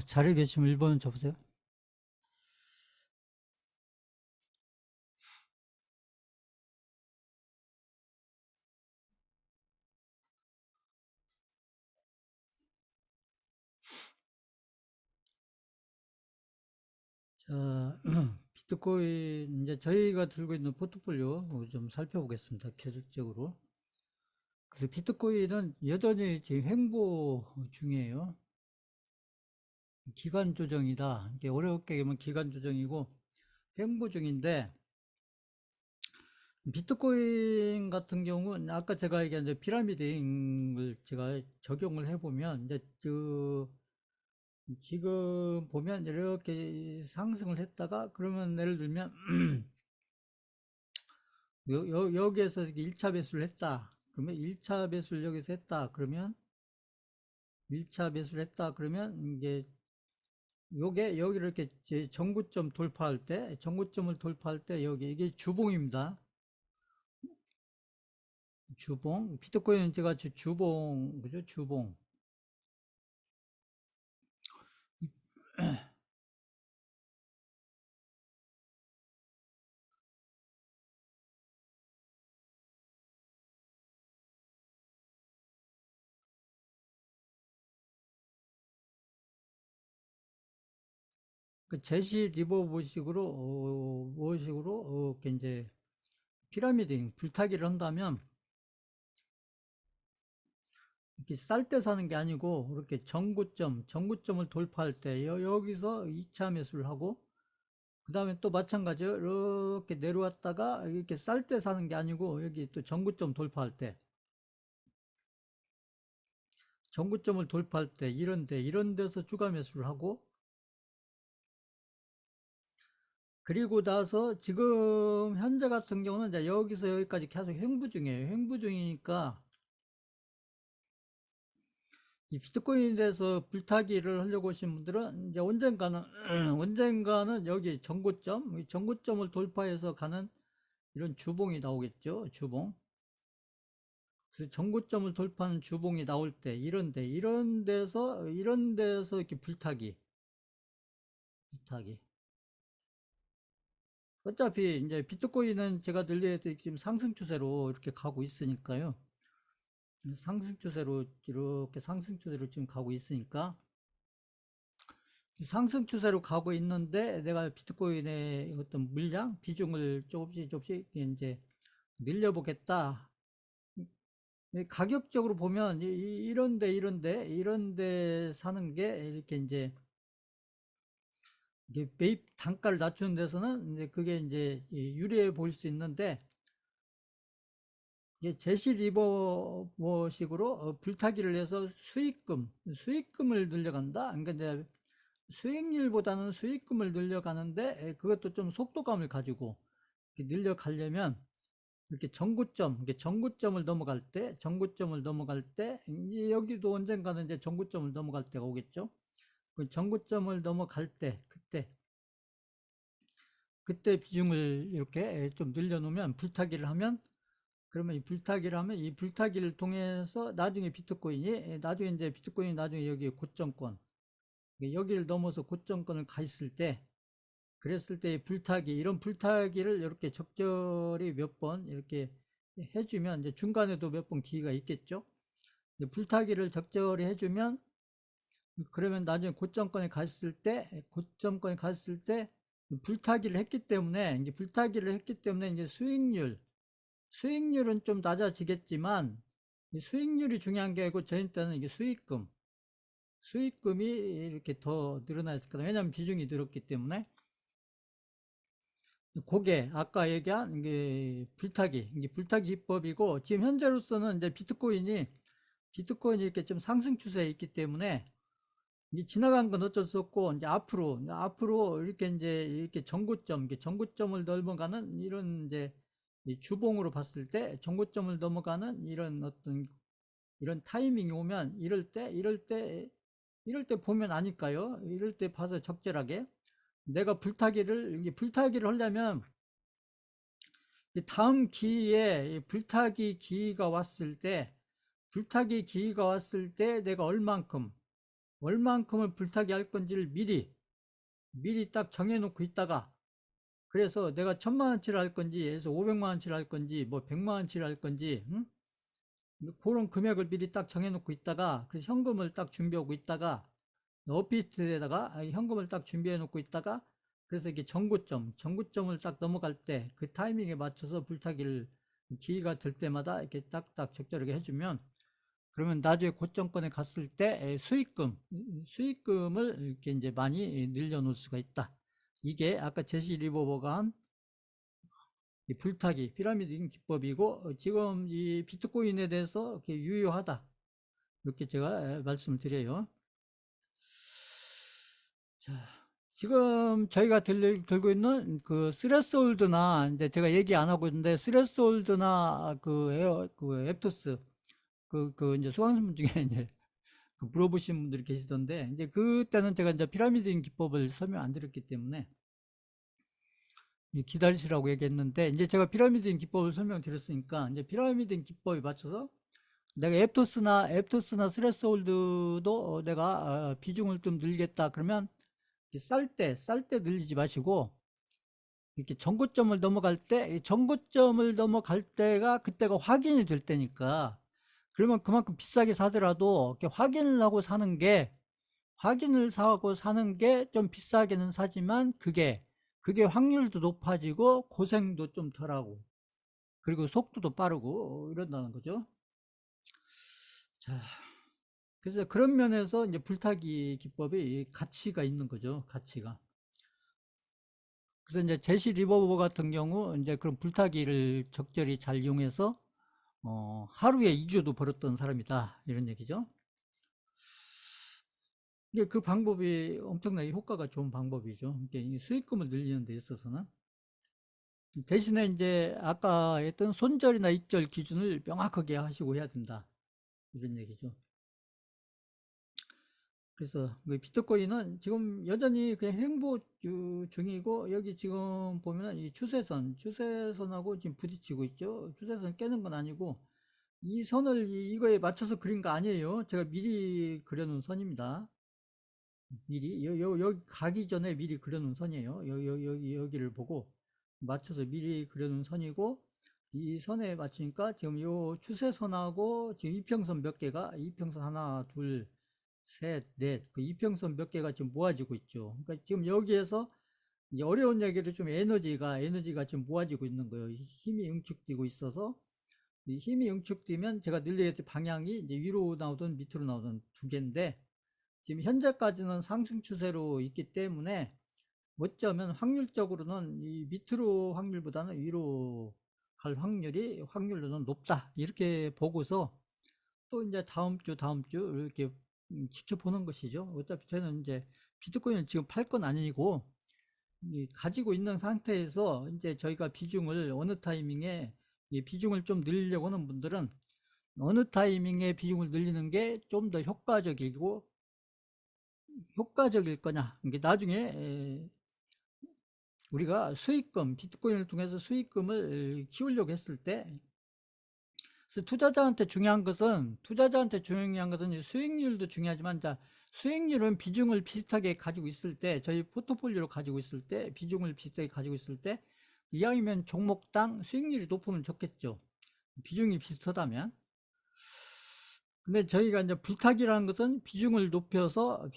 자리에 계시면 1번 줘보세요. 자, 비트코인, 이제 저희가 들고 있는 포트폴리오 좀 살펴보겠습니다. 계속적으로. 그래서 비트코인은 여전히 지금 횡보 중이에요. 기간 조정이다. 이게 어렵게 얘기하면 기간 조정이고 횡보 중인데, 비트코인 같은 경우는 아까 제가 얘기한 이제 피라미드를 제가 적용을 해보면, 이제 지금 보면 이렇게 상승을 했다가, 그러면 예를 들면 여기에서 1차 배수를 했다. 그러면 1차 배수를 여기서 했다. 그러면 1차 배수를 했다. 그러면 이게 요게 여기를 이렇게 정구점 돌파할 때, 정구점을 돌파할 때 여기 이게 주봉입니다. 주봉. 비트코인은 제가 주봉, 그죠? 주봉. 그 제시 리버보식으로 이렇게 이제 피라미드 불타기를 한다면, 이렇게 쌀 때 사는 게 아니고 이렇게 정구점을 돌파할 때 여기서 2차 매수를 하고, 그 다음에 또 마찬가지로 이렇게 내려왔다가 이렇게 쌀 때 사는 게 아니고 여기 또 정구점 돌파할 때, 정구점을 돌파할 때 이런 데서 추가 매수를 하고, 그리고 나서 지금 현재 같은 경우는 이제 여기서 여기까지 계속 횡보 중이에요. 횡보 중이니까 이 비트코인에 대해서 불타기를 하려고 하신 분들은 이제 언젠가는 언젠가는 여기 정고점, 이 정고점을 돌파해서 가는 이런 주봉이 나오겠죠. 주봉. 그래서 정고점을 돌파하는 주봉이 나올 때 이런 데서 이렇게 불타기. 어차피 이제 비트코인은 제가 늘리에 지금 상승 추세로 이렇게 가고 있으니까요. 상승 추세로 이렇게 상승 추세로 지금 가고 있으니까, 상승 추세로 가고 있는데 내가 비트코인의 어떤 물량 비중을 조금씩 이제 늘려보겠다. 가격적으로 보면 이런데 사는 게 이렇게 이제 이게 매입 단가를 낮추는 데서는 이제 그게 이제 유리해 보일 수 있는데, 이게 제시 리버식으로 불타기를 해서 수익금을 늘려간다. 그러니까 이제 수익률보다는 수익금을 늘려가는데, 그것도 좀 속도감을 가지고 늘려가려면 이렇게 정구점을 넘어갈 때, 이제 여기도 언젠가는 이제 정구점을 넘어갈 때가 오겠죠. 그 정구점을 넘어갈 때, 그때 비중을 이렇게 좀 늘려놓으면, 그러면 이 불타기를 통해서 나중에 이제 비트코인이 나중에 여기 고점권, 여기를 넘어서 고점권을 가 있을 때, 그랬을 때 이런 불타기를 이렇게 적절히 몇 번 이렇게 해주면, 이제 중간에도 몇 번 기회가 있겠죠. 불타기를 적절히 해주면, 그러면 나중에 고점권에 갔을 때 불타기를 했기 때문에 이제 수익률은 좀 낮아지겠지만, 이 수익률이 중요한 게 아니고 저희 때는 이게 수익금이 이렇게 더 늘어나 있을 거다. 왜냐하면 비중이 늘었기 때문에. 그게 아까 얘기한 이게 불타기 기법이고, 지금 현재로서는 이제 비트코인이 이렇게 좀 상승 추세에 있기 때문에, 이 지나간 건 어쩔 수 없고, 이제 앞으로 이렇게 정고점을 넘어가는 이런 이제 이 주봉으로 봤을 때 정고점을 넘어가는 이런 타이밍이 오면, 이럴 때 보면 아닐까요? 이럴 때 봐서 적절하게 내가 불타기를 하려면, 다음 기회에 불타기 기회가 왔을 때 내가 얼만큼 얼만큼을 불타기 할 건지를 미리 딱 정해놓고 있다가, 그래서 내가 1,000만 원치를 할 건지, 해서 500만 원치를 할 건지, 뭐 100만 원치를 할 건지, 응? 그런 금액을 미리 딱 정해놓고 있다가, 그래서 현금을 딱 준비하고 있다가, 어피트에다가 현금을 딱 준비해 놓고 있다가, 그래서 이게 전구점을 딱 넘어갈 때 그 타이밍에 맞춰서 불타기를 기회가 될 때마다 이렇게 딱딱 적절하게 해주면, 그러면 나중에 고점권에 갔을 때 수익금을 이렇게 이제 많이 늘려놓을 수가 있다. 이게 아까 제시 리버버가 한 이 불타기 피라미드 기법이고, 지금 이 비트코인에 대해서 이렇게 유효하다, 이렇게 제가 말씀을 드려요. 자, 지금 저희가 들고 있는 그 스레스홀드나, 이제 제가 얘기 안 하고 있는데, 스레스홀드나 그 앱토스, 이제 수강생분 중에 이제 그 물어보신 분들이 계시던데, 이제 그때는 제가 이제 피라미드 기법을 설명 안 드렸기 때문에 기다리시라고 얘기했는데, 이제 제가 피라미드 기법을 설명드렸으니까, 이제 피라미드 기법에 맞춰서 내가 앱토스나 스레스홀드도 내가 비중을 좀 늘리겠다 그러면, 쌀 때 늘리지 마시고, 이렇게 전고점을 넘어갈 때가 그때가 확인이 될 때니까, 그러면 그만큼 비싸게 사더라도 이렇게 확인을 사고 사는 게 좀 비싸게는 사지만, 그게 확률도 높아지고 고생도 좀 덜하고, 그리고 속도도 빠르고 이런다는 거죠. 자, 그래서 그런 면에서 이제 불타기 기법이 가치가 있는 거죠. 가치가. 그래서 이제 제시 리버버 같은 경우 이제 그런 불타기를 적절히 잘 이용해서 하루에 2조도 벌었던 사람이다, 이런 얘기죠. 이게 그 방법이 엄청나게 효과가 좋은 방법이죠. 이게 수익금을 늘리는 데 있어서는. 대신에 이제 아까 했던 손절이나 익절 기준을 명확하게 하시고 해야 된다, 이런 얘기죠. 그래서 그 비트코인은 지금 여전히 그냥 행보 중이고, 여기 지금 보면 이 추세선하고 지금 부딪히고 있죠. 추세선 깨는 건 아니고, 이 선을 이거에 맞춰서 그린 거 아니에요. 제가 미리 그려놓은 선입니다. 미리 여기 가기 전에 미리 그려놓은 선이에요. 여기를 보고 맞춰서 미리 그려놓은 선이고, 이 선에 맞추니까 지금 요 추세선하고 지금 이평선 몇 개가, 이평선 하나 둘 셋 넷, 그 이평선 몇 개가 지금 모아지고 있죠. 그러니까 지금 여기에서 이제 어려운 얘기를 좀, 에너지가 지금 모아지고 있는 거예요. 힘이 응축되고 있어서, 이 힘이 응축되면 제가 늘 얘기했듯이 방향이 이제 위로 나오든 밑으로 나오든 두 개인데, 지금 현재까지는 상승 추세로 있기 때문에 어쩌면 확률적으로는 이 밑으로 확률보다는 위로 갈 확률로는 높다, 이렇게 보고서 또 이제 다음 주 이렇게 지켜보는 것이죠. 어차피 저는 이제 비트코인을 지금 팔 건 아니고, 가지고 있는 상태에서 이제 저희가 비중을 어느 타이밍에 이 비중을 좀 늘리려고 하는 분들은, 어느 타이밍에 비중을 늘리는 게 좀 더 효과적일 거냐, 이게 나중에 우리가 비트코인을 통해서 수익금을 키우려고 했을 때, 투자자한테 중요한 것은 수익률도 중요하지만, 자, 수익률은 비중을 비슷하게 가지고 있을 때, 저희 포트폴리오로 가지고 있을 때, 비중을 비슷하게 가지고 있을 때, 이왕이면 종목당 수익률이 높으면 좋겠죠. 비중이 비슷하다면. 근데 저희가 이제 불타기라는 것은 비중을 높여서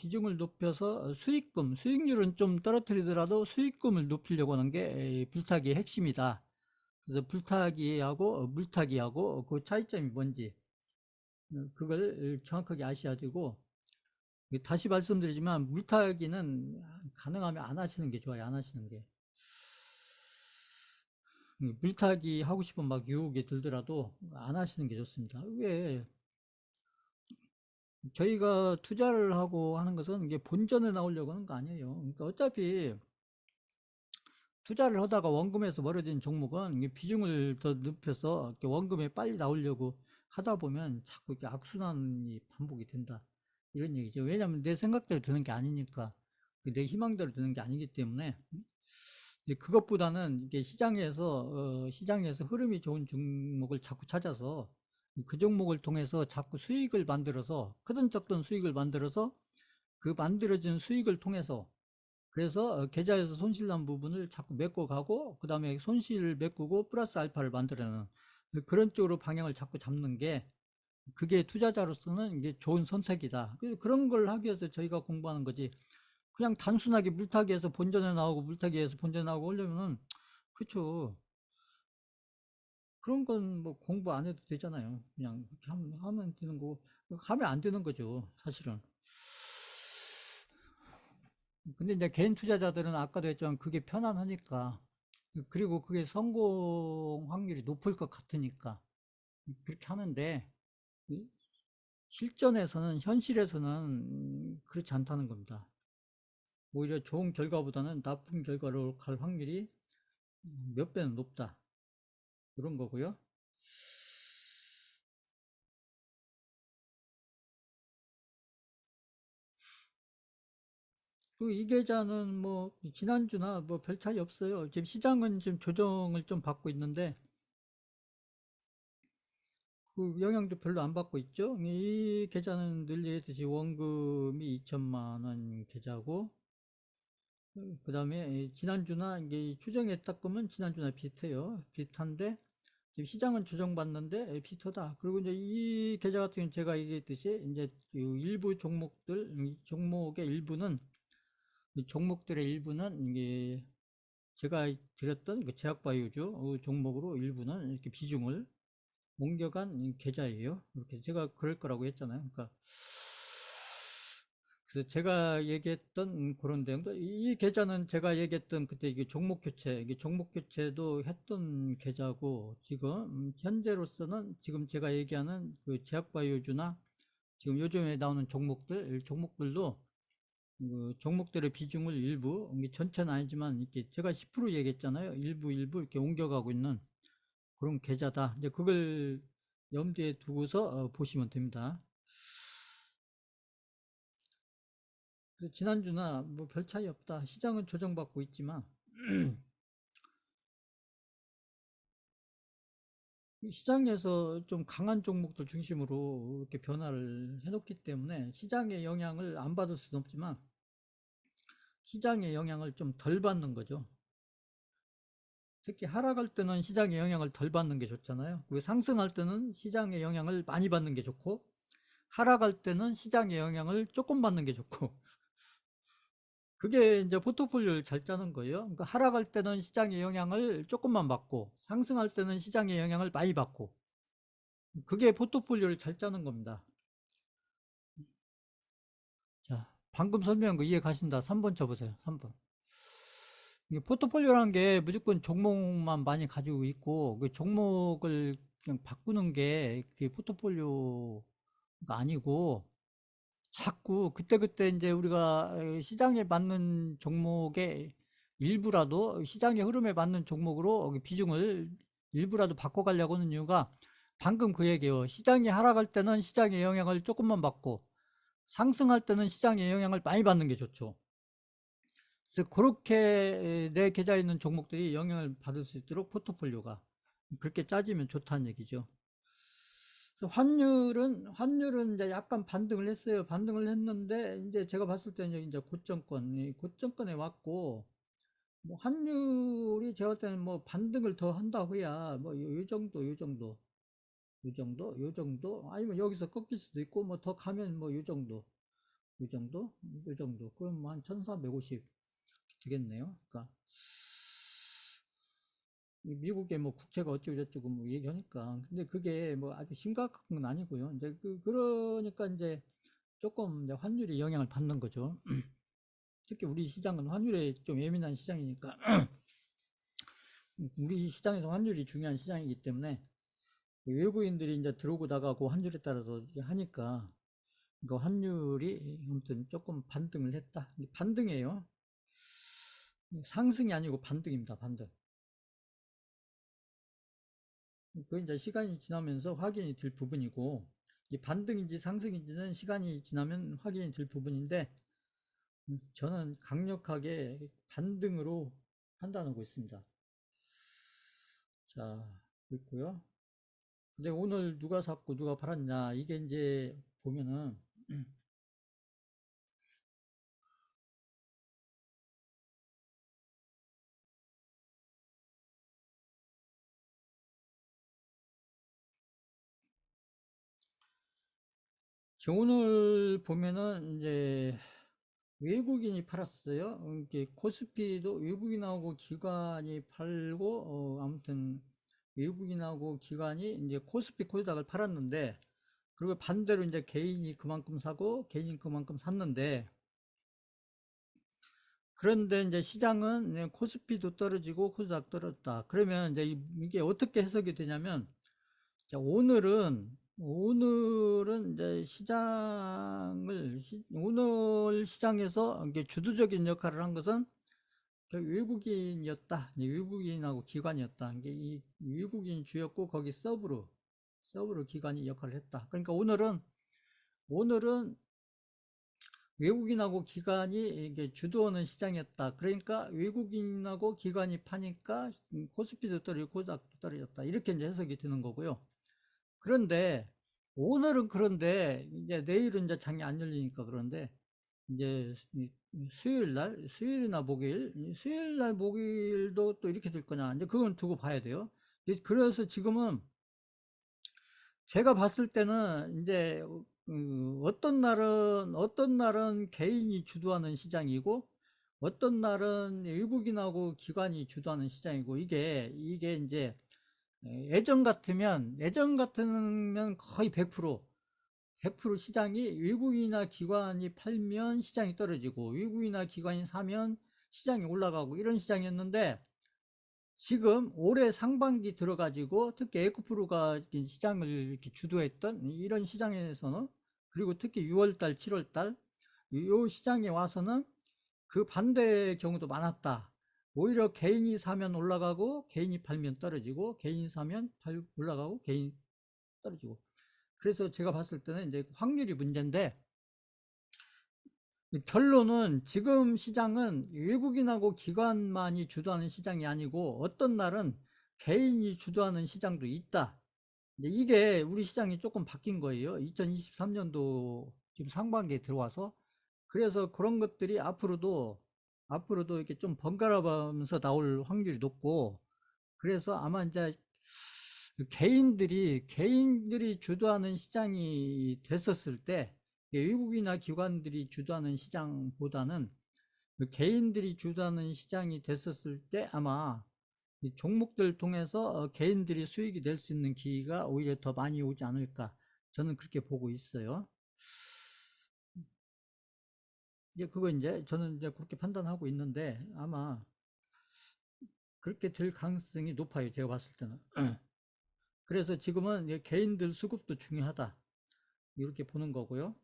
수익률은 좀 떨어뜨리더라도 수익금을 높이려고 하는 게 불타기의 핵심이다. 그래서 불타기하고 물타기하고 그 차이점이 뭔지, 그걸 정확하게 아셔야 되고, 다시 말씀드리지만 물타기는 가능하면 안 하시는 게 좋아요. 안 하시는 게. 물타기 하고 싶으면 막 유혹이 들더라도 안 하시는 게 좋습니다. 왜? 저희가 투자를 하고 하는 것은 이게 본전을 나오려고 하는 거 아니에요. 그러니까 어차피 투자를 하다가 원금에서 멀어진 종목은 이게 비중을 더 높여서 이렇게 원금에 빨리 나오려고 하다 보면 자꾸 이렇게 악순환이 반복이 된다, 이런 얘기죠. 왜냐하면 내 생각대로 되는 게 아니니까, 내 희망대로 되는 게 아니기 때문에. 그것보다는 이게 시장에서 흐름이 좋은 종목을 자꾸 찾아서 그 종목을 통해서 자꾸 크든 적든 수익을 만들어서 그 만들어진 수익을 통해서, 그래서 계좌에서 손실 난 부분을 자꾸 메꿔 가고, 그 다음에 손실을 메꾸고 플러스 알파를 만들어내는 그런 쪽으로 방향을 자꾸 잡는 게, 그게 투자자로서는 이게 좋은 선택이다. 그런 걸 하기 위해서 저희가 공부하는 거지. 그냥 단순하게 물타기에서 본전에 나오고 물타기에서 본전에 나오고 하려면은, 그쵸. 그런 건 뭐 공부 안 해도 되잖아요. 그냥 그렇게 하면 되는 거고, 하면 안 되는 거죠, 사실은. 근데 이제 개인 투자자들은 아까도 했지만 그게 편안하니까, 그리고 그게 성공 확률이 높을 것 같으니까 그렇게 하는데, 실전에서는, 현실에서는 그렇지 않다는 겁니다. 오히려 좋은 결과보다는 나쁜 결과로 갈 확률이 몇 배는 높다. 그런 거고요. 그 이 계좌는 뭐 지난주나 뭐 별 차이 없어요. 지금 시장은 지금 조정을 좀 받고 있는데 그 영향도 별로 안 받고 있죠. 이 계좌는 늘 얘기했듯이 원금이 2천만 원 계좌고, 그 다음에 지난주나 이게 추정에 딱 보면 지난주나 비슷해요. 비슷한데 지금 시장은 조정받는데 비슷하다. 그리고 이제 이 계좌 같은 경우는 제가 얘기했듯이 이제 일부 종목들, 종목의 일부는, 이 종목들의 일부는 이게 제가 드렸던 그 제약바이오주 종목으로 일부는 이렇게 비중을 옮겨간 계좌예요. 이렇게 제가 그럴 거라고 했잖아요. 그러니까 그래서 제가 얘기했던 그런 내용도, 이 계좌는 제가 얘기했던 그때 이게 종목 교체, 이게 종목 교체도 했던 계좌고, 지금 현재로서는 지금 제가 얘기하는 그 제약바이오주나 지금 요즘에 나오는 종목들도 그 종목들의 비중을 일부, 이게 전체는 아니지만 이렇게 제가 10% 얘기했잖아요. 일부 이렇게 옮겨가고 있는 그런 계좌다. 이제 그걸 염두에 두고서 보시면 됩니다. 지난주나 뭐 별 차이 없다. 시장은 조정받고 있지만 시장에서 좀 강한 종목들 중심으로 이렇게 변화를 해놓기 때문에 시장의 영향을 안 받을 수는 없지만 시장의 영향을 좀 덜 받는 거죠. 특히 하락할 때는 시장의 영향을 덜 받는 게 좋잖아요. 왜 상승할 때는 시장의 영향을 많이 받는 게 좋고, 하락할 때는 시장의 영향을 조금 받는 게 좋고, 그게 이제 포트폴리오를 잘 짜는 거예요. 그러니까 하락할 때는 시장의 영향을 조금만 받고, 상승할 때는 시장의 영향을 많이 받고, 그게 포트폴리오를 잘 짜는 겁니다. 자, 방금 설명한 거 이해 가신다. 3번 쳐보세요. 3번. 이게 포트폴리오라는 게 무조건 종목만 많이 가지고 있고, 그 종목을 그냥 바꾸는 게 그게 포트폴리오가 아니고, 자꾸 그때그때 이제 우리가 시장에 맞는 종목의 일부라도, 시장의 흐름에 맞는 종목으로 비중을 일부라도 바꿔가려고 하는 이유가, 방금 그 얘기예요. 시장이 하락할 때는 시장의 영향을 조금만 받고 상승할 때는 시장의 영향을 많이 받는 게 좋죠. 그래서 그렇게 내 계좌에 있는 종목들이 영향을 받을 수 있도록 포트폴리오가 그렇게 짜지면 좋다는 얘기죠. 그래서 환율은 이제 약간 반등을 했어요. 반등을 했는데 이제 제가 봤을 때는 이제 고점권에 왔고, 뭐 환율이 제가 볼 때는 뭐 반등을 더 한다고야 뭐 요 정도, 요 정도, 아니면 여기서 꺾일 수도 있고, 뭐 더 가면 뭐 요 정도, 요 정도. 그럼 한 1450 되겠네요. 그러니까 미국의 뭐 국채가 어쩌고저쩌고 뭐 얘기하니까. 근데 그게 뭐 아주 심각한 건 아니고요. 이제 그러니까 이제 조금 이제 환율이 영향을 받는 거죠. 특히 우리 시장은 환율에 좀 예민한 시장이니까, 우리 시장에서 환율이 중요한 시장이기 때문에 외국인들이 이제 들어오고 나가고 환율에 따라서 하니까 그 환율이 아무튼 조금 반등을 했다. 반등이에요. 상승이 아니고 반등입니다. 반등. 그 이제 시간이 지나면서 확인이 될 부분이고, 이 반등인지 상승인지는 시간이 지나면 확인이 될 부분인데, 저는 강력하게 반등으로 판단하고 있습니다. 자, 있고요. 근데 오늘 누가 샀고 누가 팔았냐, 이게 이제 보면은 지금 오늘 보면은 이제 외국인이 팔았어요. 이게 코스피도 외국인하고 기관이 팔고, 아무튼 외국인하고 기관이 이제 코스피 코스닥을 팔았는데, 그리고 반대로 이제 개인이 그만큼 사고, 개인이 그만큼 샀는데, 그런데 이제 시장은 이제 코스피도 떨어지고 코스닥 떨어졌다. 그러면 이제 이게 어떻게 해석이 되냐면, 자, 오늘은 이제 오늘 시장에서 이게 주도적인 역할을 한 것은 외국인이었다. 외국인하고 기관이었다. 이게 이 외국인 주였고, 거기 서브로 기관이 역할을 했다. 그러니까 오늘은 외국인하고 기관이 이게 주도하는 시장이었다. 그러니까 외국인하고 기관이 파니까 코스피도 떨어지고 코스닥도 떨어졌다. 이렇게 이제 해석이 되는 거고요. 그런데 오늘은 그런데 이제 내일은 이제 장이 안 열리니까 그런데 이제 수요일이나 목요일도 또 이렇게 될 거냐. 이제 그건 두고 봐야 돼요. 그래서 지금은 제가 봤을 때는 이제 어떤 날은 개인이 주도하는 시장이고 어떤 날은 외국인하고 기관이 주도하는 시장이고 이게 이제 예전 같으면 거의 100% 시장이 외국인이나 기관이 팔면 시장이 떨어지고 외국인이나 기관이 사면 시장이 올라가고 이런 시장이었는데 지금 올해 상반기 들어가지고 특히 에코프로가 시장을 이렇게 주도했던 이런 시장에서는 그리고 특히 6월달, 7월달 이 시장에 와서는 그 반대의 경우도 많았다. 오히려 개인이 사면 올라가고 개인이 팔면 떨어지고 개인이 사면 올라가고 개인이 떨어지고 그래서 제가 봤을 때는 이제 확률이 문제인데 결론은 지금 시장은 외국인하고 기관만이 주도하는 시장이 아니고 어떤 날은 개인이 주도하는 시장도 있다. 이게 우리 시장이 조금 바뀐 거예요. 2023년도 지금 상반기에 들어와서 그래서 그런 것들이 앞으로도 이렇게 좀 번갈아 가면서 나올 확률이 높고 그래서 아마 이제 개인들이 주도하는 시장이 됐었을 때 외국이나 기관들이 주도하는 시장보다는 개인들이 주도하는 시장이 됐었을 때 아마 이 종목들 통해서 개인들이 수익이 낼 수 있는 기회가 오히려 더 많이 오지 않을까 저는 그렇게 보고 있어요. 이제 저는 이제 그렇게 판단하고 있는데 아마 그렇게 될 가능성이 높아요. 제가 봤을 때는. 그래서 지금은 개인들 수급도 중요하다. 이렇게 보는 거고요.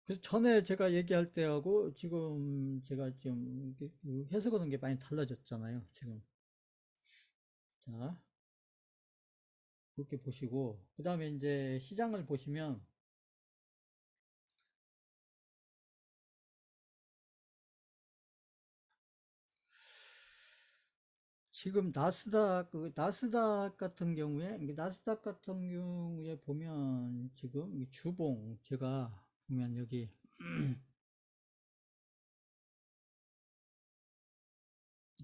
그래서 전에 제가 얘기할 때하고 지금 제가 좀 해석하는 게 많이 달라졌잖아요. 지금. 자, 그렇게 보시고, 그 다음에 이제 시장을 보시면 지금 나스닥 같은 경우에, 이게 나스닥 같은 경우에 보면 지금 이 주봉, 제가 보면 여기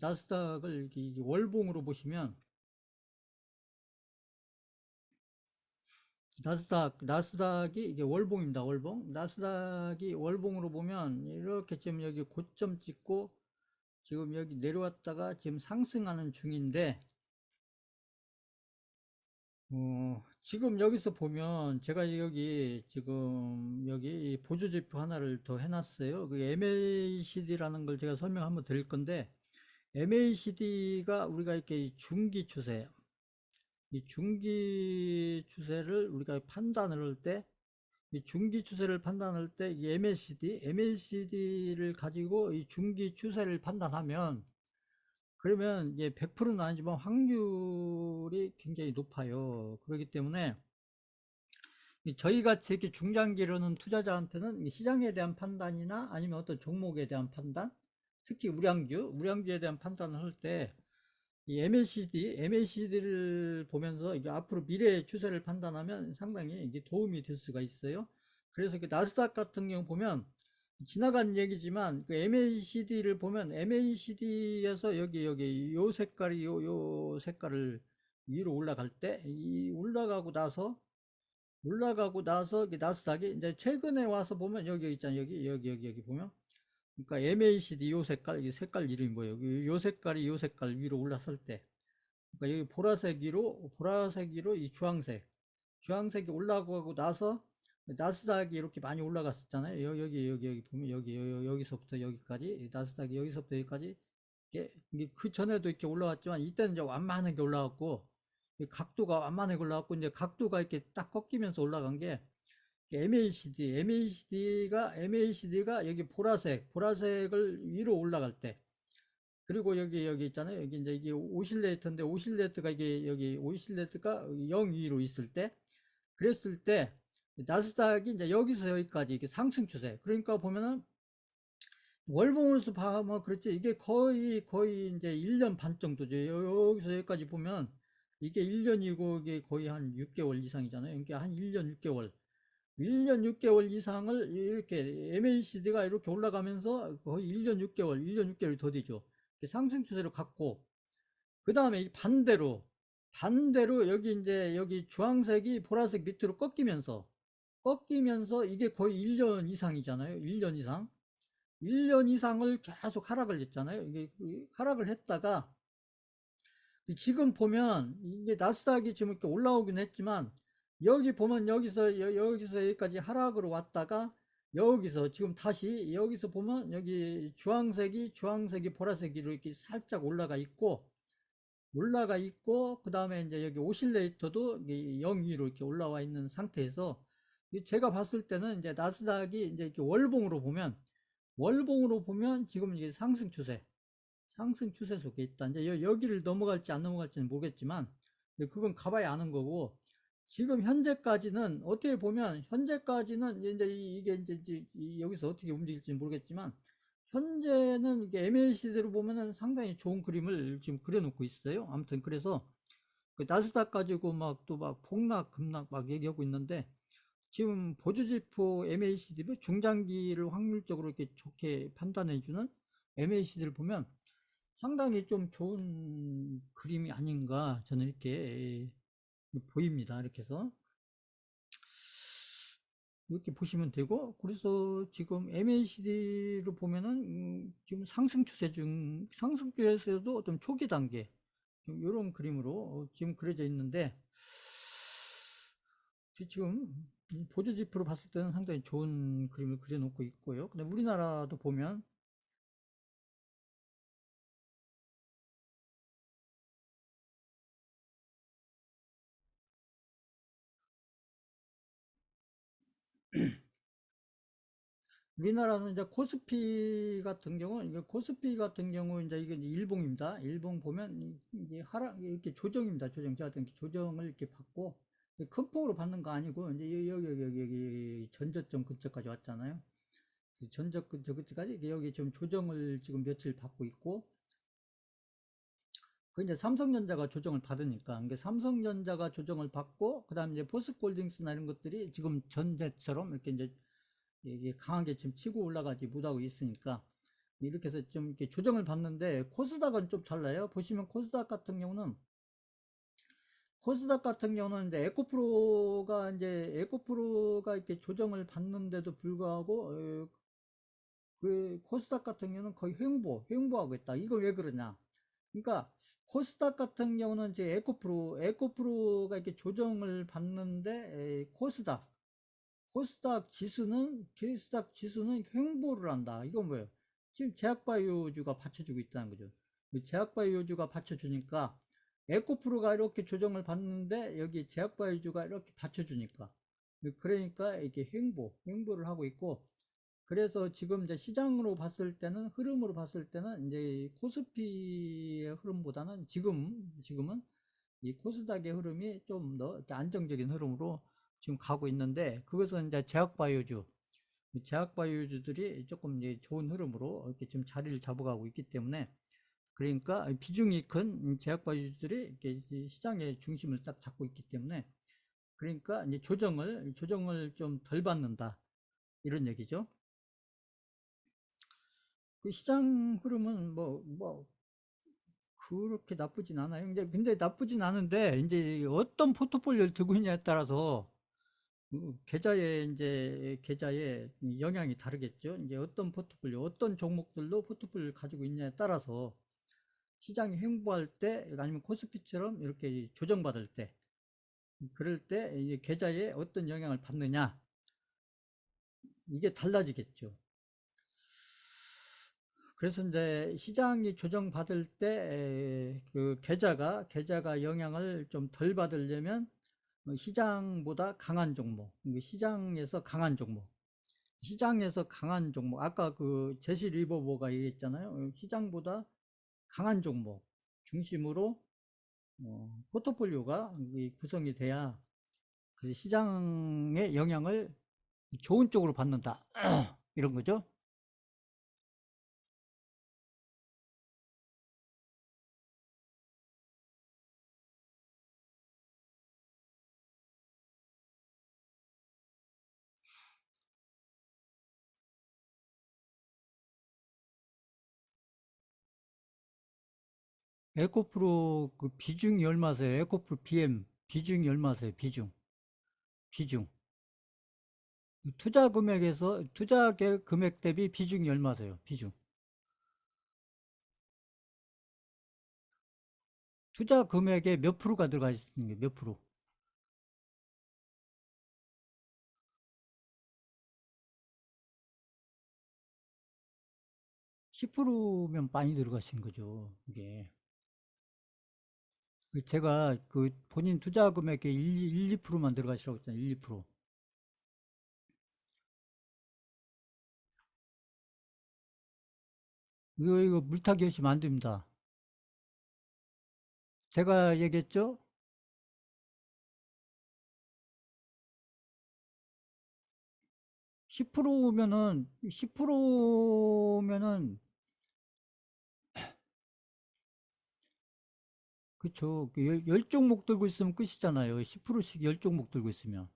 나스닥을 이렇게 월봉으로 보시면 나스닥이 이게 월봉입니다. 월봉. 나스닥이 월봉으로 보면 이렇게 지금 여기 고점 찍고 지금 여기 내려왔다가 지금 상승하는 중인데 지금 여기서 보면 제가 여기 지금 여기 보조지표 하나를 더 해놨어요. 그 MACD라는 걸 제가 설명 한번 드릴 건데 MACD가 우리가 이렇게 중기 추세 이 중기 추세를 우리가 판단을 할 때 이 중기 추세를 판단할 때 이 MACD를 가지고 이 중기 추세를 판단하면 그러면 이제 100%는 아니지만 확률이 굉장히 높아요. 그렇기 때문에 저희같이 이렇게 중장기로는 투자자한테는 시장에 대한 판단이나 아니면 어떤 종목에 대한 판단, 특히 우량주에 대한 판단을 할 때 이 MACD를 보면서 이게 앞으로 미래의 추세를 판단하면 상당히 이게 도움이 될 수가 있어요. 그래서 그 나스닥 같은 경우 보면 지나간 얘기지만 그 MACD를 보면 MACD에서 여기 요 색깔이 요 색깔을 위로 올라갈 때 이 올라가고 나서 올라가고 나서 나스닥이 이제 최근에 와서 보면 여기 있잖아요. 여기 보면. 그러니까 MACD 요 색깔, 이 색깔 이름이 뭐예요? 요 색깔이 요 색깔 위로 올랐을 때. 그러니까 여기 보라색 위로 이 주황색이 올라가고 나서 나스닥이 이렇게 많이 올라갔었잖아요. 여기 보면 여기서부터 여기까지 나스닥이 여기서부터 여기까지 이게 그 전에도 이렇게 올라왔지만 이때는 이제 완만하게 올라왔고 각도가 완만하게 올라왔고 이제 각도가 이렇게 딱 꺾이면서 올라간 게 MACD가 여기 보라색을 위로 올라갈 때 그리고 여기 있잖아요. 여기 이제 이게 오실레이터인데 오실레이터가 이게 여기 오실레이터가 0 위로 있을 때 그랬을 때 나스닥이 이제 여기서 여기까지 이게 상승 추세. 그러니까 보면은 월봉으로서 봐뭐 그렇지 이게 거의 이제 1년 반 정도죠. 여기서 여기까지 보면 이게 1년이고 이게 거의 한 6개월 이상이잖아요. 그러니까 한 1년 6개월. 1년 6개월 이상을 이렇게 MACD가 이렇게 올라가면서 거의 1년 6개월이 더 되죠. 상승 추세로 갔고, 그 다음에 반대로 여기 이제 여기 주황색이 보라색 밑으로 꺾이면서 이게 거의 1년 이상이잖아요. 1년 이상. 1년 이상을 계속 하락을 했잖아요. 이게 하락을 했다가 지금 보면 이게 나스닥이 지금 이렇게 올라오긴 했지만 여기 보면 여기서 여기까지 하락으로 왔다가 여기서 지금 다시 여기서 보면 여기 주황색이 보라색이 이렇게 살짝 올라가 있고 그 다음에 이제 여기 오실레이터도 0 위로 이렇게 올라와 있는 상태에서 제가 봤을 때는 이제 나스닥이 이제 이렇게 월봉으로 보면 지금 이게 상승 추세 속에 있다. 이제 여기를 넘어갈지 안 넘어갈지는 모르겠지만 그건 가봐야 아는 거고 지금 현재까지는 어떻게 보면 현재까지는 이제 이게 이제 여기서 어떻게 움직일지 모르겠지만 현재는 이게 MACD로 보면은 상당히 좋은 그림을 지금 그려놓고 있어요. 아무튼 그래서 그 나스닥 가지고 막 또 막 폭락 급락 막 얘기하고 있는데 지금 보조지표 MACD 중장기를 확률적으로 이렇게 좋게 판단해주는 MACD를 보면 상당히 좀 좋은 그림이 아닌가 저는 이렇게 보입니다. 이렇게 해서 이렇게 보시면 되고 그래서 지금 MACD로 보면은 지금 상승 추세에서도 어떤 초기 단계 이런 그림으로 지금 그려져 있는데 지금 보조지표로 봤을 때는 상당히 좋은 그림을 그려놓고 있고요. 근데 우리나라도 보면 우리나라는 이제 코스피 같은 경우 이제 이게 일봉입니다. 일봉 보면 이게 하락 이렇게 조정입니다. 제가 조정을 이렇게 받고 큰 폭으로 받는 거 아니고 이제 여기 전저점 근처까지 왔잖아요. 전저 근처까지 여기 지금 조정을 지금 며칠 받고 있고 그 이제 삼성전자가 조정을 받으니까 이게 삼성전자가 조정을 받고 그다음에 이제 포스코홀딩스나 이런 것들이 지금 전제처럼 이렇게 이제 이게 강하게 지금 치고 올라가지 못하고 있으니까 이렇게 해서 좀 이렇게 조정을 받는데 코스닥은 좀 달라요. 보시면 코스닥 같은 경우는 이제 에코프로가 이렇게 조정을 받는데도 불구하고 그 코스닥 같은 경우는 거의 횡보하고 있다. 이거 왜 그러냐? 그러니까 코스닥 같은 경우는 이제 에코프로가 이렇게 조정을 받는데 코스닥 지수는 횡보를 한다. 이건 뭐예요? 지금 제약바이오주가 받쳐주고 있다는 거죠. 제약바이오주가 받쳐주니까 에코프로가 이렇게 조정을 받는데 여기 제약바이오주가 이렇게 받쳐주니까 그러니까 이렇게 횡보를 하고 있고 그래서 지금 이제 흐름으로 봤을 때는 이제 코스피의 흐름보다는 지금은 이 코스닥의 흐름이 좀 더 안정적인 흐름으로 지금 가고 있는데 그것은 이제 제약바이오주들이 조금 이제 좋은 흐름으로 이렇게 지금 자리를 잡아가고 있기 때문에 그러니까 비중이 큰 제약바이오주들이 이렇게 시장의 중심을 딱 잡고 있기 때문에 그러니까 이제 조정을 좀 덜 받는다 이런 얘기죠. 그 시장 흐름은 그렇게 나쁘진 않아요. 근데 나쁘진 않은데 이제 어떤 포트폴리오를 들고 있냐에 따라서 계좌의 이 영향이 다르겠죠. 이제 어떤 포트폴리오, 어떤 종목들로 포트폴리오를 가지고 있냐에 따라서 시장이 횡보할 때 아니면 코스피처럼 이렇게 조정받을 때 그럴 때 이제 계좌에 어떤 영향을 받느냐 이게 달라지겠죠. 그래서 이제 시장이 조정받을 때 그 계좌가 영향을 좀 덜 받으려면 시장보다 강한 종목, 시장에서 강한 종목, 아까 그 제시 리버버가 얘기했잖아요. 시장보다 강한 종목 중심으로 포트폴리오가 구성이 돼야 그 시장의 영향을 좋은 쪽으로 받는다. 이런 거죠. 에코프로 그 비중이 얼마세요? 에코프로 BM 비중이 얼마세요? 비중. 투자 금액 대비 비중이 얼마세요? 비중. 투자 금액의 몇 프로가 들어가 있는 게 몇 프로? 10%면 많이 들어가신 거죠. 이게. 제가 그 본인 투자 금액의 2%만 들어가시라고 했잖아요. 1, 2%. 이거 물타기 하시면 안 됩니다. 제가 얘기했죠? 10%면은, 그쵸. 그 열 종목 들고 있으면 끝이잖아요. 10%씩 열 종목 들고 있으면.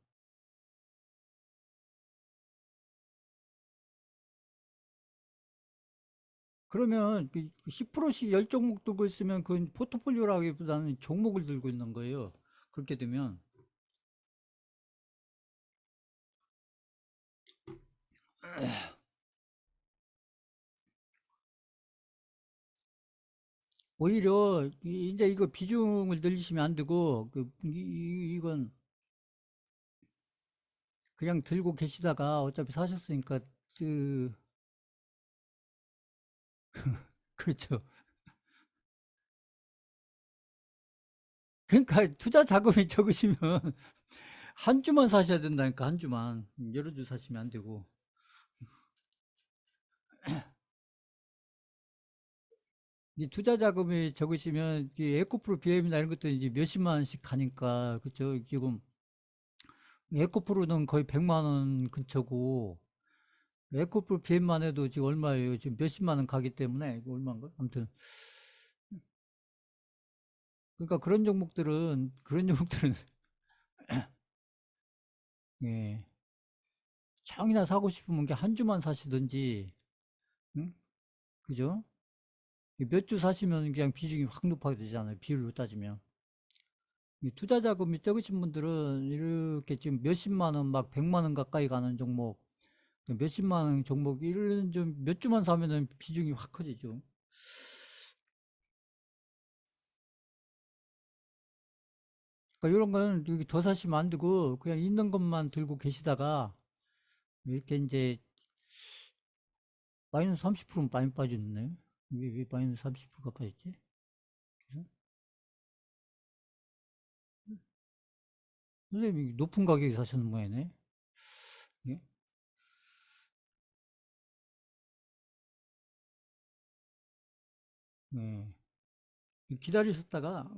그러면 그 10%씩 열 종목 들고 있으면 그건 포트폴리오라기보다는 종목을 들고 있는 거예요. 그렇게 되면. 오히려 이제 이거 비중을 늘리시면 안 되고 이건 그냥 들고 계시다가 어차피 사셨으니까 그 그렇죠. 그러니까 투자 자금이 적으시면 한 주만 사셔야 된다니까 한 주만 여러 주 사시면 안 되고 이 투자 자금이 적으시면 이 에코프로 비엠이나 이런 것도 이제 몇십만 원씩 가니까 그쵸 지금 에코프로는 거의 100만 원 근처고 에코프로 비엠만 해도 지금 얼마예요? 지금 몇십만 원 가기 때문에 이거 얼마인가? 아무튼 그러니까 그런 종목들은 예. 장이나 사고 싶으면 한 주만 사시든지 응? 그죠? 몇 주 사시면 그냥 비중이 확 높아지잖아요. 비율로 따지면. 이 투자 자금이 적으신 분들은 이렇게 지금 몇십만 원, 막 100만 원 가까이 가는 종목, 몇십만 원 종목, 이런 좀 몇 주만 사면은 비중이 확 커지죠. 그러니까 이런 거는 여기 더 사시면 안 되고, 그냥 있는 것만 들고 계시다가, 이렇게 이제 마이너스 30%는 많이 빠졌네. 왜 마이너스 30%가 빠졌지? 그래서 선생님이 높은 가격에 사셨는 모양이네. 예? 예. 기다리셨다가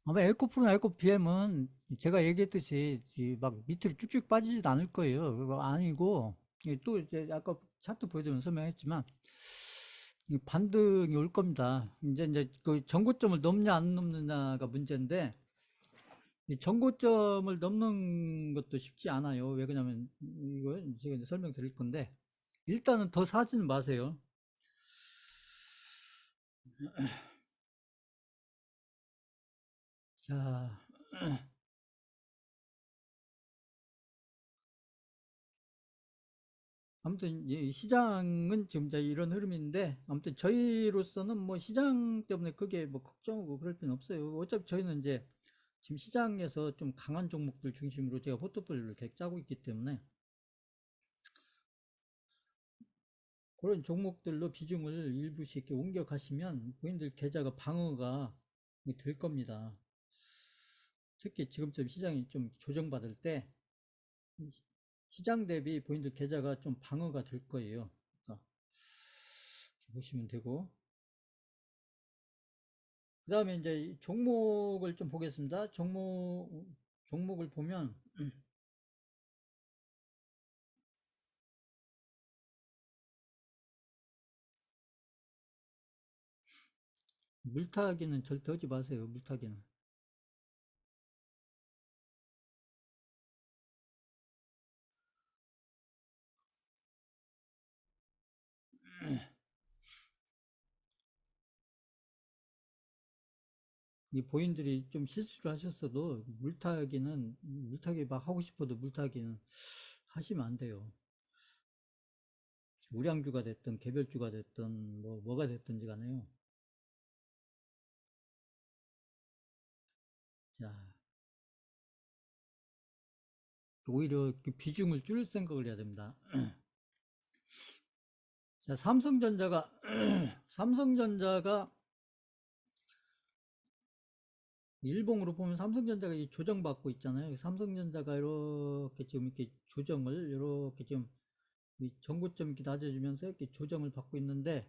아마 에코프로나 에코피엠은 제가 얘기했듯이 막 밑으로 쭉쭉 빠지진 않을 거예요. 그거 아니고 또 이제 아까 차트 보여주면 설명했지만 이 반등이 올 겁니다. 이제 그 전고점을 넘냐 안 넘느냐가 문제인데 이 전고점을 넘는 것도 쉽지 않아요. 왜 그러냐면 이거 제가 이제 설명드릴 건데 일단은 더 사지는 마세요. 자, 아무튼 이 시장은 지금 이제 이런 흐름인데, 아무튼 저희로서는 뭐 시장 때문에 그게 뭐 걱정하고 그럴 필요는 없어요. 어차피 저희는 이제 지금 시장에서 좀 강한 종목들 중심으로 제가 포트폴리오를 계획 짜고 있기 때문에 그런 종목들로 비중을 일부씩 이렇게 옮겨 가시면 본인들 계좌가 방어가 될 겁니다. 특히 지금쯤 시장이 좀 조정받을 때 시장 대비 본인들 계좌가 좀 방어가 될 거예요. 그러니까 보시면 되고, 그 다음에 이제 종목을 좀 보겠습니다. 종목을 보면 물타기는 절대 하지 마세요. 물타기는. 이 본인들이 좀 실수를 하셨어도 물타기 막 하고 싶어도 물타기는 하시면 안 돼요. 우량주가 됐든 개별주가 됐든 뭐가 됐든지 간에요. 자, 오히려 그 비중을 줄일 생각을 해야 됩니다. 자, 삼성전자가 일봉으로 보면 삼성전자가 이 조정받고 있잖아요. 삼성전자가 이렇게 지금 이렇게 조정을 이렇게 좀 이 전고점 이렇게 낮아지면서 이렇게 조정을 받고 있는데,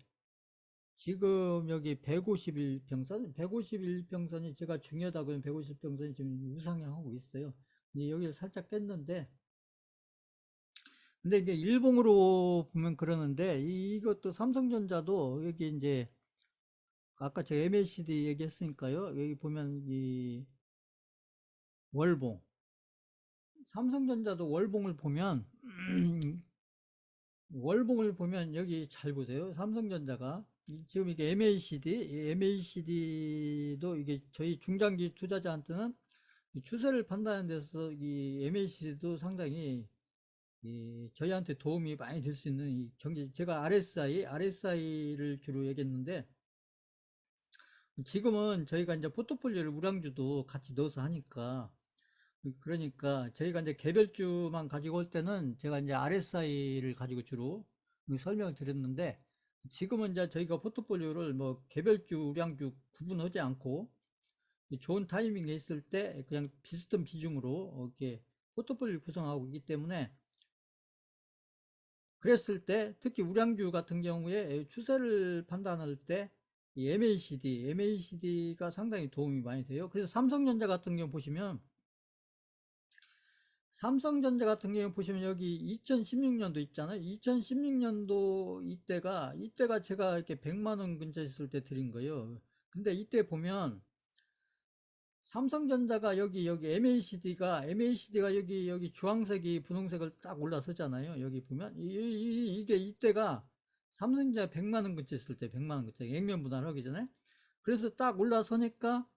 지금 여기 151평선, 151평선이 제가 중요하다고 하면 150평선이 지금 우상향하고 있어요. 근데 여기를 살짝 깼는데, 근데 이게 일봉으로 보면 그러는데, 이것도 삼성전자도 여기 이제 아까 제가 MACD 얘기했으니까요. 여기 보면 이 월봉, 삼성전자도 월봉을 보면 월봉을 보면 여기 잘 보세요. 삼성전자가 지금 이게 MACD도 이게 저희 중장기 투자자한테는 추세를 판단하는 데서 이 MACD도 상당히 저희한테 도움이 많이 될 수 있는 이 경제, 제가 RSI를 주로 얘기했는데, 지금은 저희가 이제 포트폴리오를 우량주도 같이 넣어서 하니까, 그러니까 저희가 이제 개별주만 가지고 올 때는 제가 이제 RSI를 가지고 주로 설명을 드렸는데, 지금은 이제 저희가 포트폴리오를 뭐 개별주, 우량주 구분하지 않고 좋은 타이밍에 있을 때 그냥 비슷한 비중으로 이렇게 포트폴리오를 구성하고 있기 때문에, 그랬을 때 특히 우량주 같은 경우에 추세를 판단할 때 이 MACD가 상당히 도움이 많이 돼요. 그래서 삼성전자 같은 경우 보시면 여기 2016년도 있잖아요. 2016년도 이때가 제가 이렇게 100만 원 근처 있을 때 드린 거예요. 근데 이때 보면 삼성전자가 여기 MACD가 여기 주황색이 분홍색을 딱 올라서잖아요. 여기 보면 이게 이때가 삼성전자 100만 원 근처 있을 때 100만 원 근처 액면 분할하기 전에, 그래서 딱 올라서니까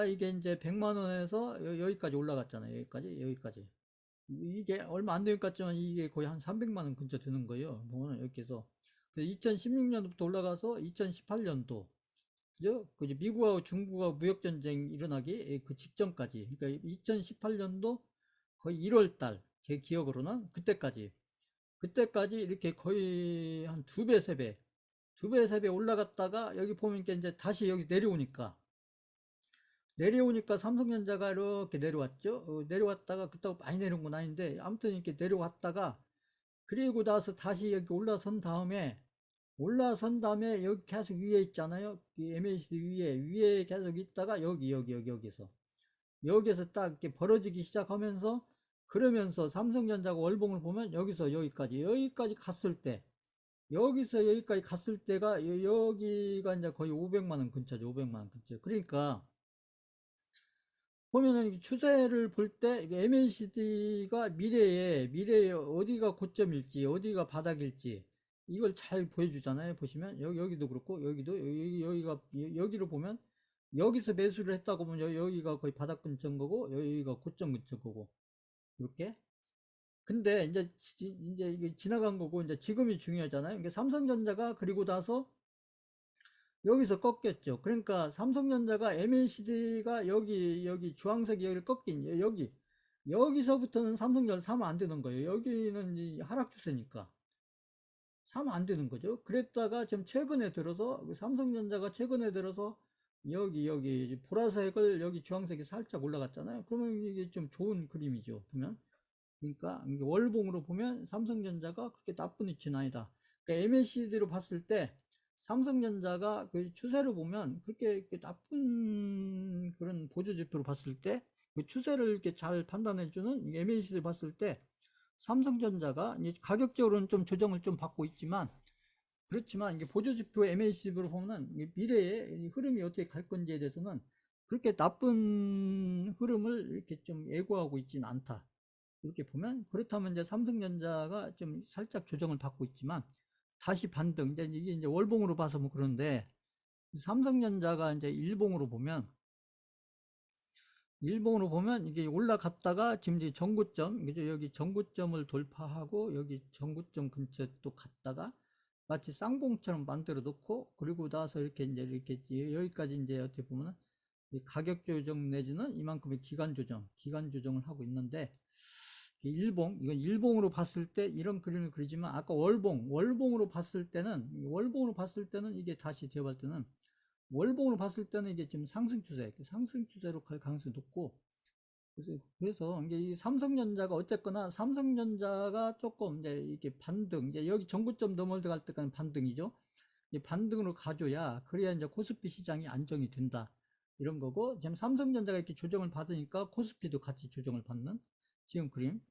이게 이제 100만 원에서 여기까지 올라갔잖아요. 여기까지. 이게 얼마 안 되는 것 같지만 이게 거의 한 300만 원 근처 되는 거예요. 뭐 이렇게 해서 2016년부터 올라가서 2018년도, 그죠? 그 미국하고 중국하고 무역 전쟁 일어나기 그 직전까지, 그러니까 2018년도 거의 1월 달, 제 기억으로는 그때까지 이렇게 거의 한 두 배, 세 배 올라갔다가 여기 보면 이제 다시 여기 내려오니까 삼성전자가 이렇게 내려왔죠. 내려왔다가 그렇다고 많이 내려온 건 아닌데 아무튼 이렇게 내려왔다가, 그리고 나서 다시 여기 올라선 다음에 여기 계속 위에 있잖아요. 이 MACD 위에 계속 있다가 여기서 딱 이렇게 벌어지기 시작하면서, 그러면서 삼성전자가 월봉을 보면 여기서 여기까지 갔을 때, 여기서 여기까지 갔을 때가 여기가 이제 거의 500만 원 근처죠. 500만 원 근처. 그러니까 보면은 추세를 볼 때 MACD가 미래에 어디가 고점일지 어디가 바닥일지 이걸 잘 보여주잖아요. 보시면 여기도 그렇고 여기로 보면 여기서 매수를 했다고 보면 여기가 거의 바닥 근처인 거고 여기가 고점 근처인 거고, 이렇게 근데 이제 이게 지나간 거고 이제 지금이 중요하잖아요. 이게 삼성전자가 그리고 나서 여기서 꺾였죠. 그러니까 삼성전자가 MACD가 여기 주황색이 여기를 꺾인 여기서부터는 삼성전자 사면 안 되는 거예요. 여기는 이 하락 추세니까 사면 안 되는 거죠. 그랬다가 지금 최근에 들어서 삼성전자가 최근에 들어서 여기 보라색을 여기 주황색이 살짝 올라갔잖아요. 그러면 이게 좀 좋은 그림이죠. 보면 그러니까 이게 월봉으로 보면 삼성전자가 그렇게 나쁜 위치는 아니다. 그러니까 MACD로 봤을 때 삼성전자가 그 추세를 보면 그렇게 나쁜 그런 보조지표로 봤을 때 그 추세를 이렇게 잘 판단해주는 MACD를 봤을 때 삼성전자가 이제 가격적으로는 좀 조정을 좀 받고 있지만 그렇지만 이게 보조지표 MACD로 보면 미래의 흐름이 어떻게 갈 건지에 대해서는 그렇게 나쁜 흐름을 이렇게 좀 예고하고 있지는 않다. 이렇게 보면 그렇다면 이제 삼성전자가 좀 살짝 조정을 받고 있지만 다시 반등 이제 이게 이제 월봉으로 봐서 뭐 그런데 삼성전자가 이제 일봉으로 보면 이게 올라갔다가 지금 이제 전고점 그죠 여기 전고점을 돌파하고 여기 전고점 근처에 또 갔다가 마치 쌍봉처럼 만들어 놓고 그리고 나서 이렇게 여기까지 이제 어떻게 보면 가격 조정 내지는 이만큼의 기간 조정을 하고 있는데 이건 일봉으로 봤을 때 이런 그림을 그리지만 아까 월봉으로 봤을 때는 이게 다시 제가 볼 때는 월봉으로 봤을 때는 이게 지금 상승 추세로 갈 가능성이 높고 그래서 이게 이 삼성전자가 조금 이제 이게 반등 이제 여기 전고점 넘어갈 때까지 반등이죠. 이 반등으로 가줘야 그래야 이제 코스피 시장이 안정이 된다 이런 거고 지금 삼성전자가 이렇게 조정을 받으니까 코스피도 같이 조정을 받는 지금 그림.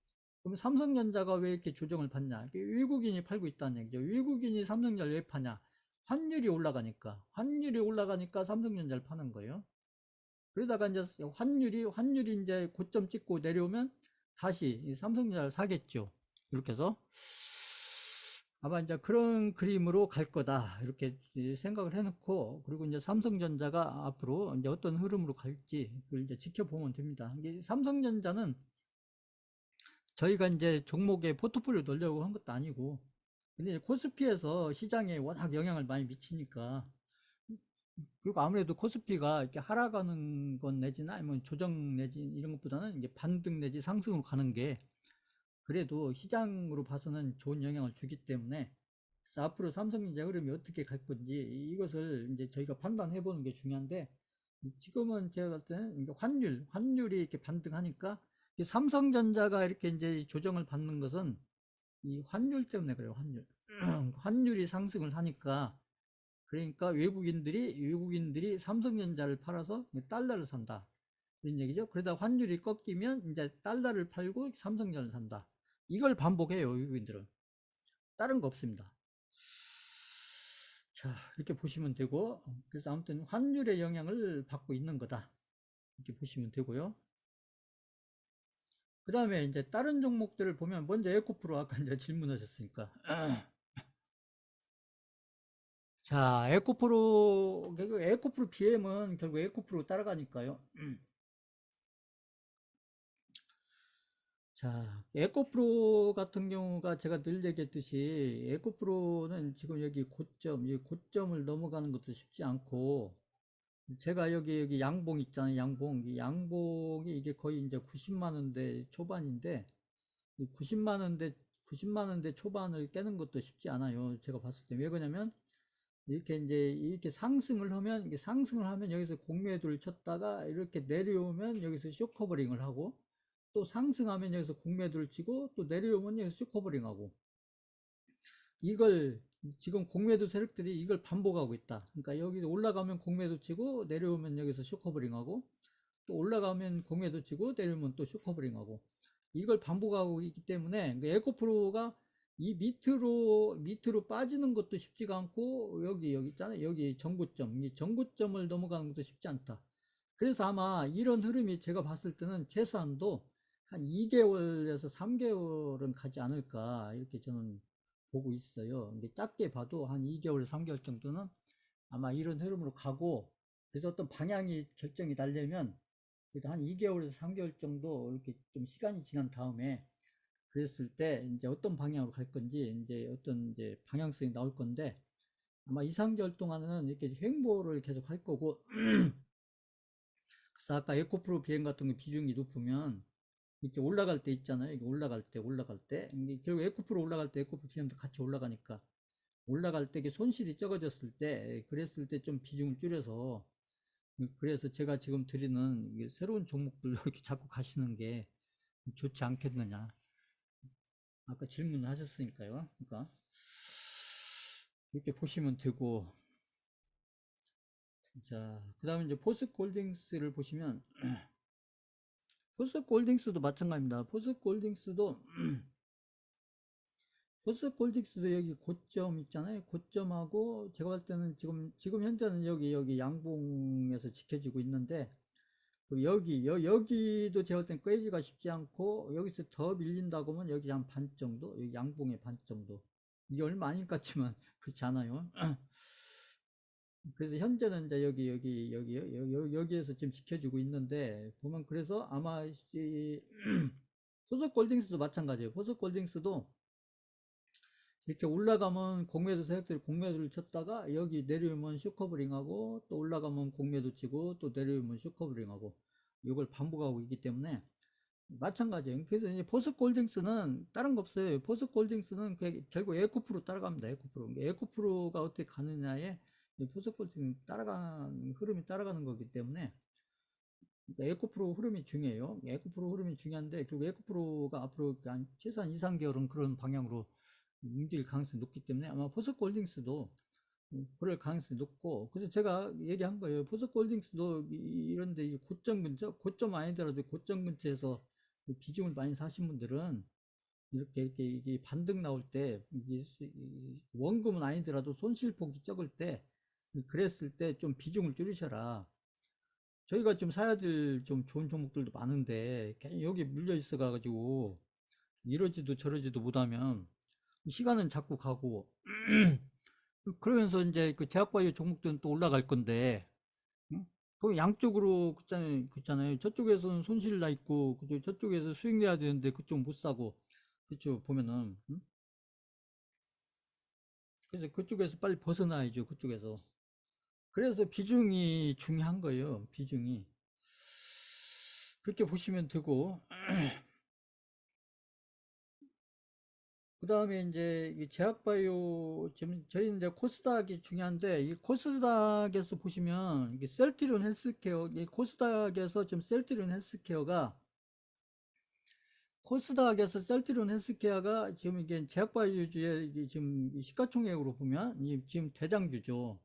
그럼 삼성전자가 왜 이렇게 조정을 받냐? 외국인이 팔고 있다는 얘기죠. 외국인이 삼성전자를 왜 파냐? 환율이 올라가니까 삼성전자를 파는 거예요. 그러다가 이제 환율이 이제 고점 찍고 내려오면 다시 삼성전자를 사겠죠. 이렇게 해서 아마 이제 그런 그림으로 갈 거다. 이렇게 생각을 해놓고, 그리고 이제 삼성전자가 앞으로 이제 어떤 흐름으로 갈지, 그걸 이제 지켜보면 됩니다. 이게 삼성전자는 저희가 이제 종목에 포트폴리오 넣으려고 한 것도 아니고, 근데 코스피에서 시장에 워낙 영향을 많이 미치니까, 그리고 아무래도 코스피가 이렇게 하락하는 건 내지는 아니면 조정 내지 이런 것보다는 이게 반등 내지 상승으로 가는 게 그래도 시장으로 봐서는 좋은 영향을 주기 때문에 그래서 앞으로 삼성전자 흐름이 어떻게 갈 건지 이것을 이제 저희가 판단해 보는 게 중요한데 지금은 제가 볼 때는 이게 환율이 이렇게 반등하니까 삼성전자가 이렇게 이제 조정을 받는 것은 이 환율 때문에 그래요, 환율. 환율이 상승을 하니까 그러니까 외국인들이 삼성전자를 팔아서 달러를 산다. 그런 얘기죠. 그러다 환율이 꺾이면 이제 달러를 팔고 삼성전자를 산다. 이걸 반복해요, 외국인들은. 다른 거 없습니다. 자, 이렇게 보시면 되고, 그래서 아무튼 환율의 영향을 받고 있는 거다. 이렇게 보시면 되고요. 그 다음에 이제 다른 종목들을 보면, 먼저 에코프로 아까 이제 질문하셨으니까. 자, 에코프로 BM은 결국 에코프로 따라가니까요. 자, 에코프로 같은 경우가 제가 늘 얘기했듯이 에코프로는 지금 이 고점을 넘어가는 것도 쉽지 않고 제가 여기 양봉 있잖아요. 이 양봉이 이게 거의 이제 90만 원대 초반인데 이 90만 원대 초반을 깨는 것도 쉽지 않아요. 제가 봤을 때. 왜 그러냐면 이렇게 상승을 하면 여기서 공매도를 쳤다가 이렇게 내려오면 여기서 쇼커버링을 하고 또 상승하면 여기서 공매도를 치고 또 내려오면 여기서 쇼커버링하고 이걸 지금 공매도 세력들이 이걸 반복하고 있다. 그러니까 여기 올라가면 공매도 치고 내려오면 여기서 쇼커버링하고 또 올라가면 공매도 치고 내려오면 또 쇼커버링하고 이걸 반복하고 있기 때문에 에코프로가 이 밑으로 빠지는 것도 쉽지가 않고 여기 있잖아요. 여기 이 정고점을 넘어가는 것도 쉽지 않다. 그래서 아마 이런 흐름이 제가 봤을 때는 최소한도 한 2개월에서 3개월은 가지 않을까 이렇게 저는 보고 있어요. 근데 작게 봐도 한 2개월, 3개월 정도는 아마 이런 흐름으로 가고 그래서 어떤 방향이 결정이 나려면 그래도 한 2개월에서 3개월 정도 이렇게 좀 시간이 지난 다음에 그랬을 때 이제 어떤 방향으로 갈 건지 이제 어떤 이제 방향성이 나올 건데 아마 2, 3개월 동안은 이렇게 횡보를 계속 할 거고 그래서 아까 에코프로 비행 같은 거 비중이 높으면 이렇게 올라갈 때 있잖아요. 이게 올라갈 때 이게 결국 에코프로 올라갈 때 에코프로 비행도 같이 올라가니까 올라갈 때 이게 손실이 적어졌을 때 그랬을 때 좀 비중을 줄여서 그래서 제가 지금 드리는 새로운 종목들로 이렇게 자꾸 가시는 게 좋지 않겠느냐. 아까 질문을 하셨으니까요. 그러니까 이렇게 보시면 되고 자, 그 다음에 이제 포스코홀딩스를 보시면 포스코홀딩스도 마찬가지입니다. 포스코홀딩스도 여기 고점 있잖아요. 고점하고 제가 볼 때는 지금 현재는 여기 양봉에서 지켜지고 있는데 여기도 제가 볼 땐 꿰기가 쉽지 않고 여기서 더 밀린다고 하면 여기 한 반 정도, 여기 양봉의 반 정도. 이게 얼마 아닐 것 같지만 그렇지 않아요. 그래서 현재는 이제 여기에서 지금 지켜주고 있는데 보면 그래서 아마 이 포스코홀딩스도 마찬가지예요. 포스코홀딩스도 이렇게 올라가면 공매도 세력들이 공매도를 쳤다가 여기 내려오면 슈커브링하고 또 올라가면 공매도 치고 또 내려오면 슈커브링하고 이걸 반복하고 있기 때문에 마찬가지예요. 그래서 이제 포스코홀딩스는 다른 거 없어요. 포스코홀딩스는 결국 에코프로 따라갑니다. 에코프로가 어떻게 가느냐에 포스코홀딩 따라가는 흐름이 따라가는 거기 때문에 에코프로 흐름이 중요해요. 에코프로 흐름이 중요한데 결국 에코프로가 앞으로 최소한 2, 3개월은 그런 방향으로 움직일 가능성이 높기 때문에 아마 포스코홀딩스도 그럴 가능성이 높고 그래서 제가 얘기한 거예요. 포스코홀딩스도 이런데 고점 아니더라도 고점 근처에서 비중을 많이 사신 분들은 이렇게 이게 반등 나올 때 이게 원금은 아니더라도 손실폭이 적을 때 그랬을 때 좀 비중을 줄이셔라. 저희가 좀 사야 될 좀 좋은 종목들도 많은데 여기 물려 있어 가지고 이러지도 저러지도 못하면 시간은 자꾸 가고 그러면서 이제 그 제약바이오 종목들은 또 올라갈 건데 응? 그 양쪽으로 그렇잖아요. 저쪽에서는 손실 나 있고 저쪽에서 수익 내야 되는데 그쪽 못 사고 그쪽 보면은 응? 그래서 그쪽에서 빨리 벗어나야죠. 그쪽에서 그래서 비중이 중요한 거예요. 비중이 그렇게 보시면 되고 그 다음에 이제 이 제약바이오 지금 저희 이제 코스닥이 중요한데 이 코스닥에서 보시면 이게 셀트리온 헬스케어 이 코스닥에서 지금 셀트리온 헬스케어가 셀트리온 헬스케어가 지금 이게 제약바이오주의 이게 지금 시가총액으로 보면 지금 대장주죠.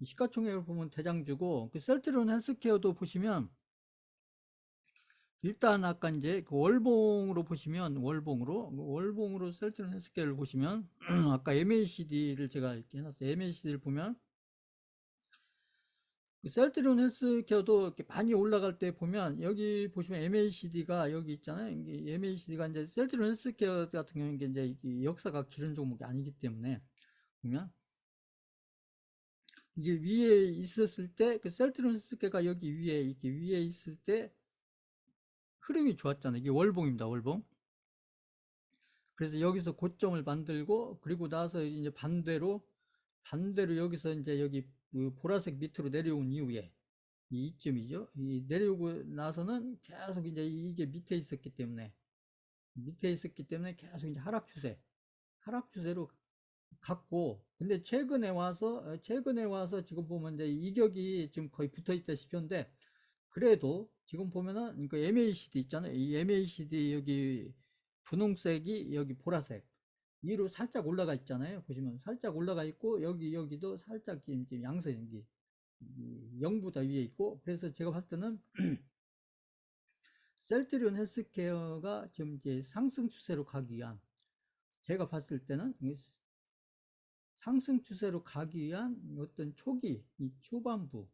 시가총액을 보면 대장주고 그 셀트리온 헬스케어도 보시면 일단 아까 이제 그 월봉으로 보시면 월봉으로 셀트리온 헬스케어를 보시면 아까 MACD를 제가 이렇게 해놨어요. MACD를 보면 그 셀트리온 헬스케어도 이렇게 많이 올라갈 때 보면 여기 보시면 MACD가 여기 있잖아요. 이게 MACD가 이제 셀트리온 헬스케어 같은 경우는 이제 역사가 길은 종목이 아니기 때문에 보면 이게 위에 있었을 때 그 셀트리온 헬스케어가 여기 위에 이렇게 위에 있을 때 흐름이 좋았잖아요. 이게 월봉입니다. 월봉. 그래서 여기서 고점을 만들고 그리고 나서 이제 반대로 여기서 이제 여기 그 보라색 밑으로 내려온 이후에 이쯤이죠. 이 내려오고 나서는 계속 이제 이게 밑에 있었기 때문에 계속 이제 하락 추세로 갔고 근데 최근에 와서 지금 보면 이제 이격이 지금 거의 붙어 있다시피 한데 그래도 지금 보면은 그 MACD 있잖아요. 이 MACD 여기 분홍색이 여기 보라색 위로 살짝 올라가 있잖아요. 보시면 살짝 올라가 있고 여기도 살짝 지금 양선이 0보다 위에 있고 그래서 제가 봤을 때는 셀트리온 헬스케어가 지금 이제 상승 추세로 가기 위한 제가 봤을 때는 상승 추세로 가기 위한 어떤 이 초반부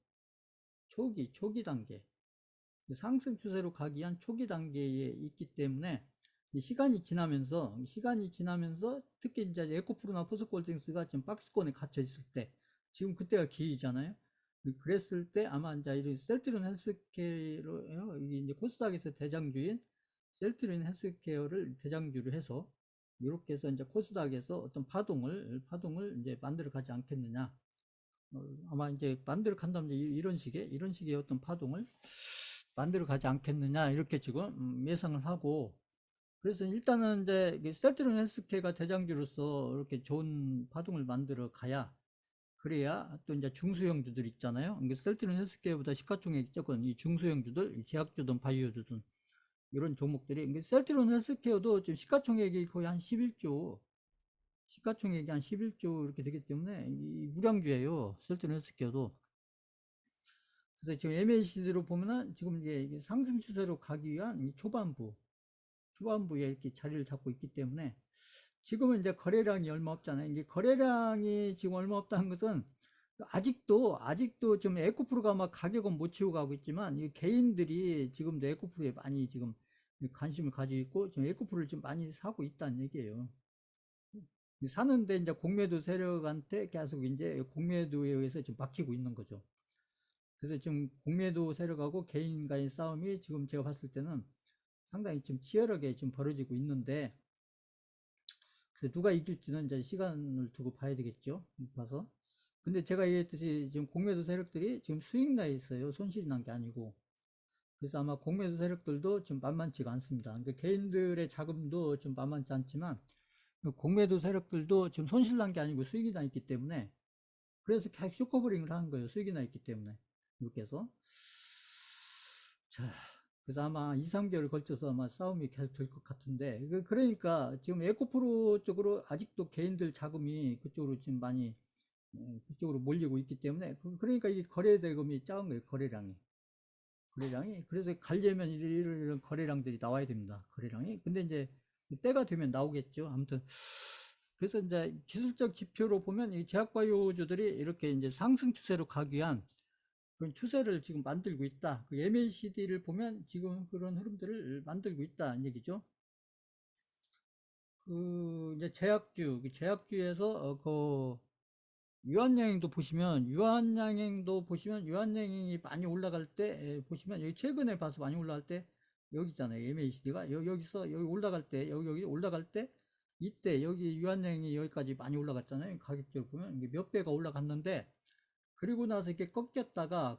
초기 단계 상승 추세로 가기 위한 초기 단계에 있기 때문에 시간이 지나면서 특히 이제 에코프로나 포스코홀딩스가 지금 박스권에 갇혀 있을 때 지금 그때가 기회잖아요. 그랬을 때 아마 이제 셀트리온 헬스케어로 이게 이제 코스닥에서 대장주인 셀트리온 헬스케어를 대장주로 해서 이렇게 해서 이제 코스닥에서 어떤 파동을 이제 만들어 가지 않겠느냐. 아마 이제 만들어 간다면 이런 식의 어떤 파동을 만들어 가지 않겠느냐 이렇게 지금 예상을 하고, 그래서 일단은 이제 셀트리온 헬스케어가 대장주로서 이렇게 좋은 파동을 만들어 가야, 그래야 또 이제 중소형주들 있잖아요. 셀트리온 헬스케어보다 시가총액이 적은 이 중소형주들, 제약주든 바이오주든 이런 종목들이, 셀트리온 헬스케어도 지금 시가총액이 거의 한 11조, 시가총액이 한 11조 이렇게 되기 때문에 이 우량주예요. 셀트리온 헬스케어도. 그래서 지금 MACD로 보면은 지금 이게 상승 추세로 가기 위한 이 초반부에 이렇게 자리를 잡고 있기 때문에 지금은 이제 거래량이 얼마 없잖아요. 이게 거래량이 지금 얼마 없다는 것은 아직도 지금 에코프로가 막 가격은 못 치고 가고 있지만 이 개인들이 지금도 에코프로에 많이 지금 관심을 가지고 있고 지금 에코프로를 지금 많이 사고 있다는 얘기예요. 사는데 이제 공매도 세력한테 계속 이제 공매도에 의해서 지금 막히고 있는 거죠. 그래서 지금 공매도 세력하고 개인 간의 싸움이 지금 제가 봤을 때는 상당히 지금 치열하게 지금 벌어지고 있는데, 누가 이길지는 이제 시간을 두고 봐야 되겠죠. 봐서. 근데 제가 얘기했듯이 지금 공매도 세력들이 지금 수익 나에 있어요. 손실이 난 게 아니고. 그래서 아마 공매도 세력들도 지금 만만치가 않습니다. 그러니까 개인들의 자금도 좀 만만치 않지만 공매도 세력들도 지금 손실 난 게 아니고 수익이 나 있기 때문에, 그래서 계속 쇼커버링을 하는 거예요. 수익이 나 있기 때문에. 이렇게 해서. 자, 그래서 아마 2, 3개월 걸쳐서 아마 싸움이 계속 될 것 같은데, 그러니까 지금 에코프로 쪽으로 아직도 개인들 자금이 그쪽으로 지금 많이 그쪽으로 몰리고 있기 때문에, 그러니까 이 거래 대금이 작은 거예요. 거래량이. 그래서 가려면 이런 거래량들이 나와야 됩니다. 거래량이. 근데 이제 때가 되면 나오겠죠. 아무튼 그래서 이제 기술적 지표로 보면 이 제약바이오주들이 이렇게 이제 상승 추세로 가기 위한 그런 추세를 지금 만들고 있다. 그 MACD를 보면 지금 그런 흐름들을 만들고 있다는 얘기죠. 이제 제약주에서 유한양행이 많이 올라갈 때, 보시면 여기 최근에 봐서 많이 올라갈 때 여기 있잖아요. MACD가 여기서 여기 올라갈 때, 여기 올라갈 때, 이때 여기 유한양행이 여기까지 많이 올라갔잖아요. 가격적으로 보면 이게 몇 배가 올라갔는데, 그리고 나서 이렇게 꺾였다가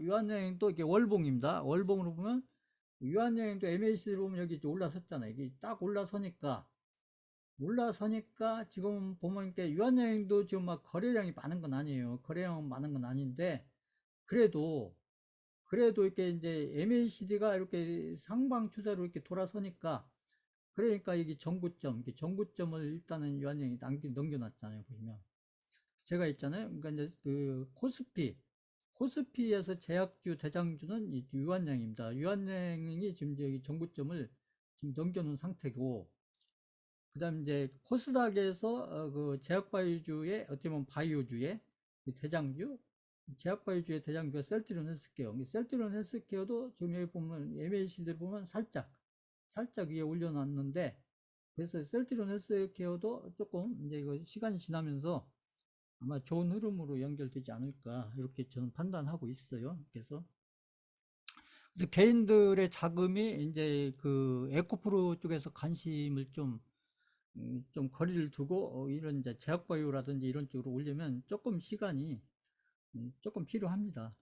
유한양행도 이게 월봉입니다. 월봉으로 보면 유한양행도 MACD로 보면 여기 올라섰잖아요. 이게 딱 올라서니까 지금 보면 이렇게 유한양행도 지금 막 거래량이 많은 건 아니에요. 거래량 많은 건 아닌데, 그래도 이렇게 이제 MACD가 이렇게 상방 추세로 이렇게 돌아서니까, 그러니까 이게 정구점을 일단은 유한양행이 넘겨놨잖아요. 보시면 제가 있잖아요. 그러니까 이제 그 코스피에서 제약주 대장주는 이 유한양입니다. 유한양이 지금 여기 정구점을 지금 넘겨놓은 상태고, 그 다음 이제 코스닥에서 그 제약바이오주의 어떻게 보면 바이오주의 대장주, 제약바이오주의 대장주가 셀트리온 헬스케어. 셀트리온 헬스케어도 지금 여기 보면 MACD를 보면 살짝 위에 올려놨는데, 그래서 셀트리온 헬스케어도 조금 이제 이거 시간이 지나면서 아마 좋은 흐름으로 연결되지 않을까 이렇게 저는 판단하고 있어요. 그래서 개인들의 자금이 이제 그 에코프로 쪽에서 관심을 좀 거리를 두고 이런 이제 제약바이오라든지 이런 쪽으로 올려면 조금 시간이 조금 필요합니다.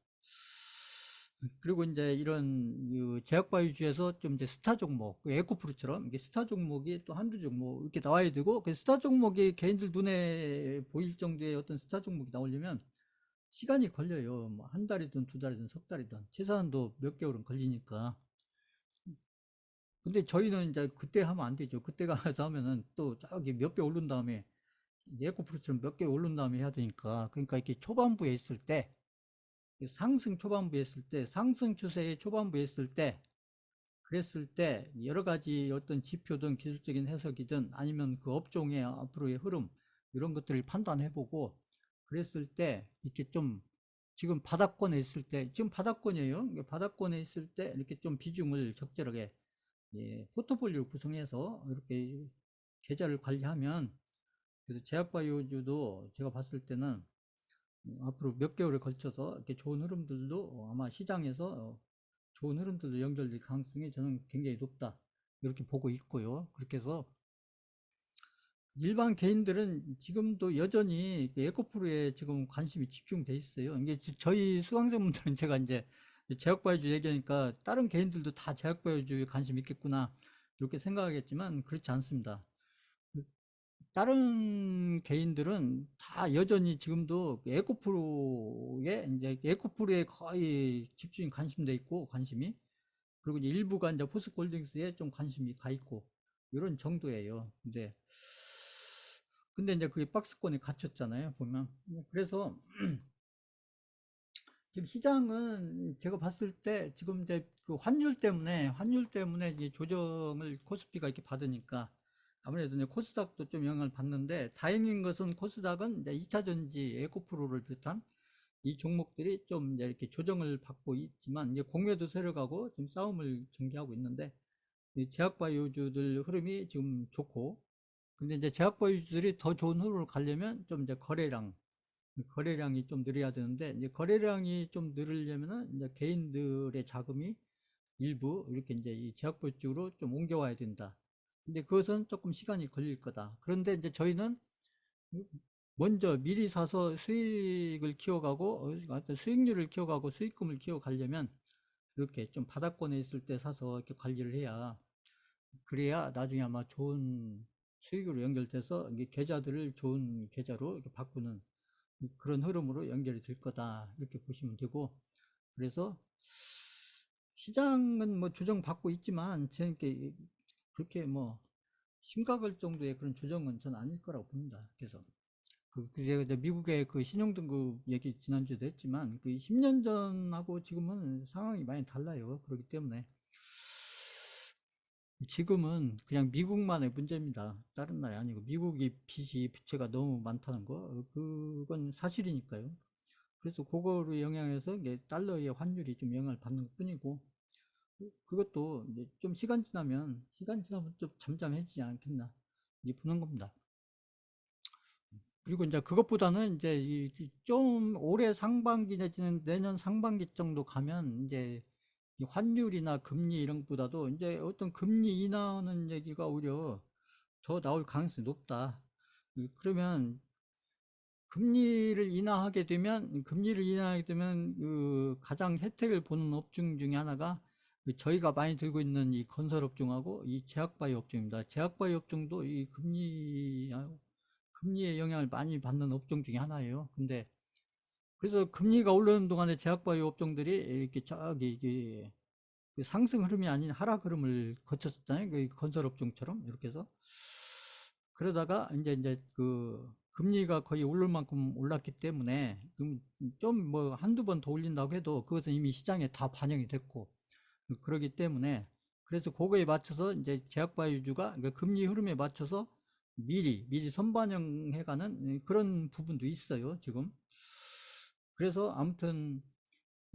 그리고 이제 이런 그 제약바이오주에서 좀 이제 스타 종목, 그 에코프루처럼 이게 스타 종목이 또 한두 종목 이렇게 나와야 되고, 그 스타 종목이 개인들 눈에 보일 정도의 어떤 스타 종목이 나오려면 시간이 걸려요. 뭐 한 달이든 두 달이든 석 달이든 최소한도 몇 개월은 걸리니까. 근데 저희는 이제 그때 하면 안 되죠. 그때 가서 하면은 또 저기 몇 배 오른 다음에 에코프루처럼 몇 개 오른 다음에 해야 되니까. 그러니까 이렇게 초반부에 있을 때, 상승 추세의 초반부에 있을 때, 그랬을 때 여러 가지 어떤 지표든 기술적인 해석이든 아니면 그 업종의 앞으로의 흐름 이런 것들을 판단해보고, 그랬을 때 이렇게 좀 지금 바닥권에 있을 때, 지금 바닥권이에요. 바닥권에 있을 때 이렇게 좀 비중을 적절하게 포트폴리오를 구성해서 이렇게 계좌를 관리하면, 그래서 제약바이오주도 제가 봤을 때는 앞으로 몇 개월에 걸쳐서 이렇게 좋은 흐름들도 아마 시장에서 좋은 흐름들도 연결될 가능성이 저는 굉장히 높다. 이렇게 보고 있고요. 그렇게 해서 일반 개인들은 지금도 여전히 그 에코프로에 지금 관심이 집중돼 있어요. 이게 저희 수강생분들은 제가 이제 제약바이오주 얘기하니까 다른 개인들도 다 제약바이오주에 관심 있겠구나 이렇게 생각하겠지만 그렇지 않습니다. 그 다른 개인들은 다 여전히 지금도 에코프로에 거의 집중이 관심돼 있고 관심이, 그리고 이제 일부가 이제 포스코홀딩스에 좀 관심이 가 있고 이런 정도예요. 근데 이제 그게 박스권에 갇혔잖아요, 보면. 그래서 지금 시장은 제가 봤을 때 지금 이제 그 환율 때문에 이제 조정을 코스피가 이렇게 받으니까 아무래도 이제 코스닥도 좀 영향을 받는데, 다행인 것은 코스닥은 이제 2차 전지 에코프로를 비롯한 이 종목들이 좀 이제 이렇게 조정을 받고 있지만, 이제 공매도 세력하고 지금 싸움을 전개하고 있는데, 이 제약바이오주들 흐름이 지금 좋고, 근데 이제 제약바이오주들이 더 좋은 흐름을 가려면 좀 이제 거래량이 좀 늘어야 되는데, 이제 거래량이 좀 늘으려면은 이제 개인들의 자금이 일부 이렇게 이제 이 제약바이오 쪽으로 좀 옮겨와야 된다. 근데 그것은 조금 시간이 걸릴 거다. 그런데 이제 저희는 먼저 미리 사서 수익을 키워가고, 수익률을 키워가고 수익금을 키워가려면 이렇게 좀 바닥권에 있을 때 사서 이렇게 관리를 해야, 그래야 나중에 아마 좋은 수익으로 연결돼서 이게 계좌들을 좋은 계좌로 이렇게 바꾸는 그런 흐름으로 연결이 될 거다, 이렇게 보시면 되고. 그래서 시장은 뭐 조정받고 있지만 저는 그렇게 뭐 심각할 정도의 그런 조정은 전 아닐 거라고 봅니다. 그래서 제가 이제 미국의 그 신용등급 얘기 지난주에도 했지만, 그 10년 전하고 지금은 상황이 많이 달라요. 그렇기 때문에 지금은 그냥 미국만의 문제입니다. 다른 나라이 아니고, 미국이 빚이 부채가 너무 많다는 거, 그건 사실이니까요. 그래서 그거로 영향해서 이게 달러의 환율이 좀 영향을 받는 것 뿐이고, 그것도 이제 좀 시간 지나면 좀 잠잠해지지 않겠나, 이게 보는 겁니다. 그리고 이제 그것보다는 이제 좀 올해 상반기 내지는 내년 상반기 정도 가면 이제 이 환율이나 금리 이런 것보다도 이제 어떤 금리 인하하는 얘기가 오히려 더 나올 가능성이 높다. 그러면 금리를 인하하게 되면 그 가장 혜택을 보는 업종 중에 하나가 그 저희가 많이 들고 있는 이 건설 업종하고 이 제약바이오 업종입니다. 제약바이오 업종도 이 금리의 영향을 많이 받는 업종 중에 하나예요. 근데 그래서 금리가 오르는 동안에 제약바이오 업종들이 이렇게 저기 그 상승 흐름이 아닌 하락 흐름을 거쳤었잖아요. 그 건설 업종처럼 이렇게 해서. 그러다가 이제 그 금리가 거의 오를 만큼 올랐기 때문에 좀 뭐 한두 번 더 올린다고 해도 그것은 이미 시장에 다 반영이 됐고, 그러기 때문에, 그래서 그거에 맞춰서 이제 제약바이오주가 그러니까 금리 흐름에 맞춰서 미리 선반영해가는 그런 부분도 있어요, 지금. 그래서 아무튼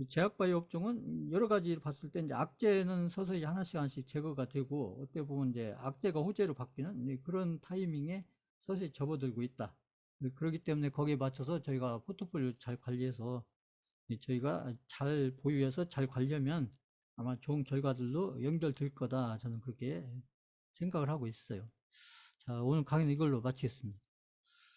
제약바이오 업종은 여러 가지 봤을 때 이제 악재는 서서히 하나씩 제거가 되고, 어떻게 보면 이제 악재가 호재로 바뀌는 그런 타이밍에 서서히 접어들고 있다. 그렇기 때문에 거기에 맞춰서 저희가 포트폴리오 잘 관리해서, 저희가 잘 보유해서 잘 관리하면 아마 좋은 결과들로 연결될 거다, 저는 그렇게 생각을 하고 있어요. 자, 오늘 강의는 이걸로 마치겠습니다.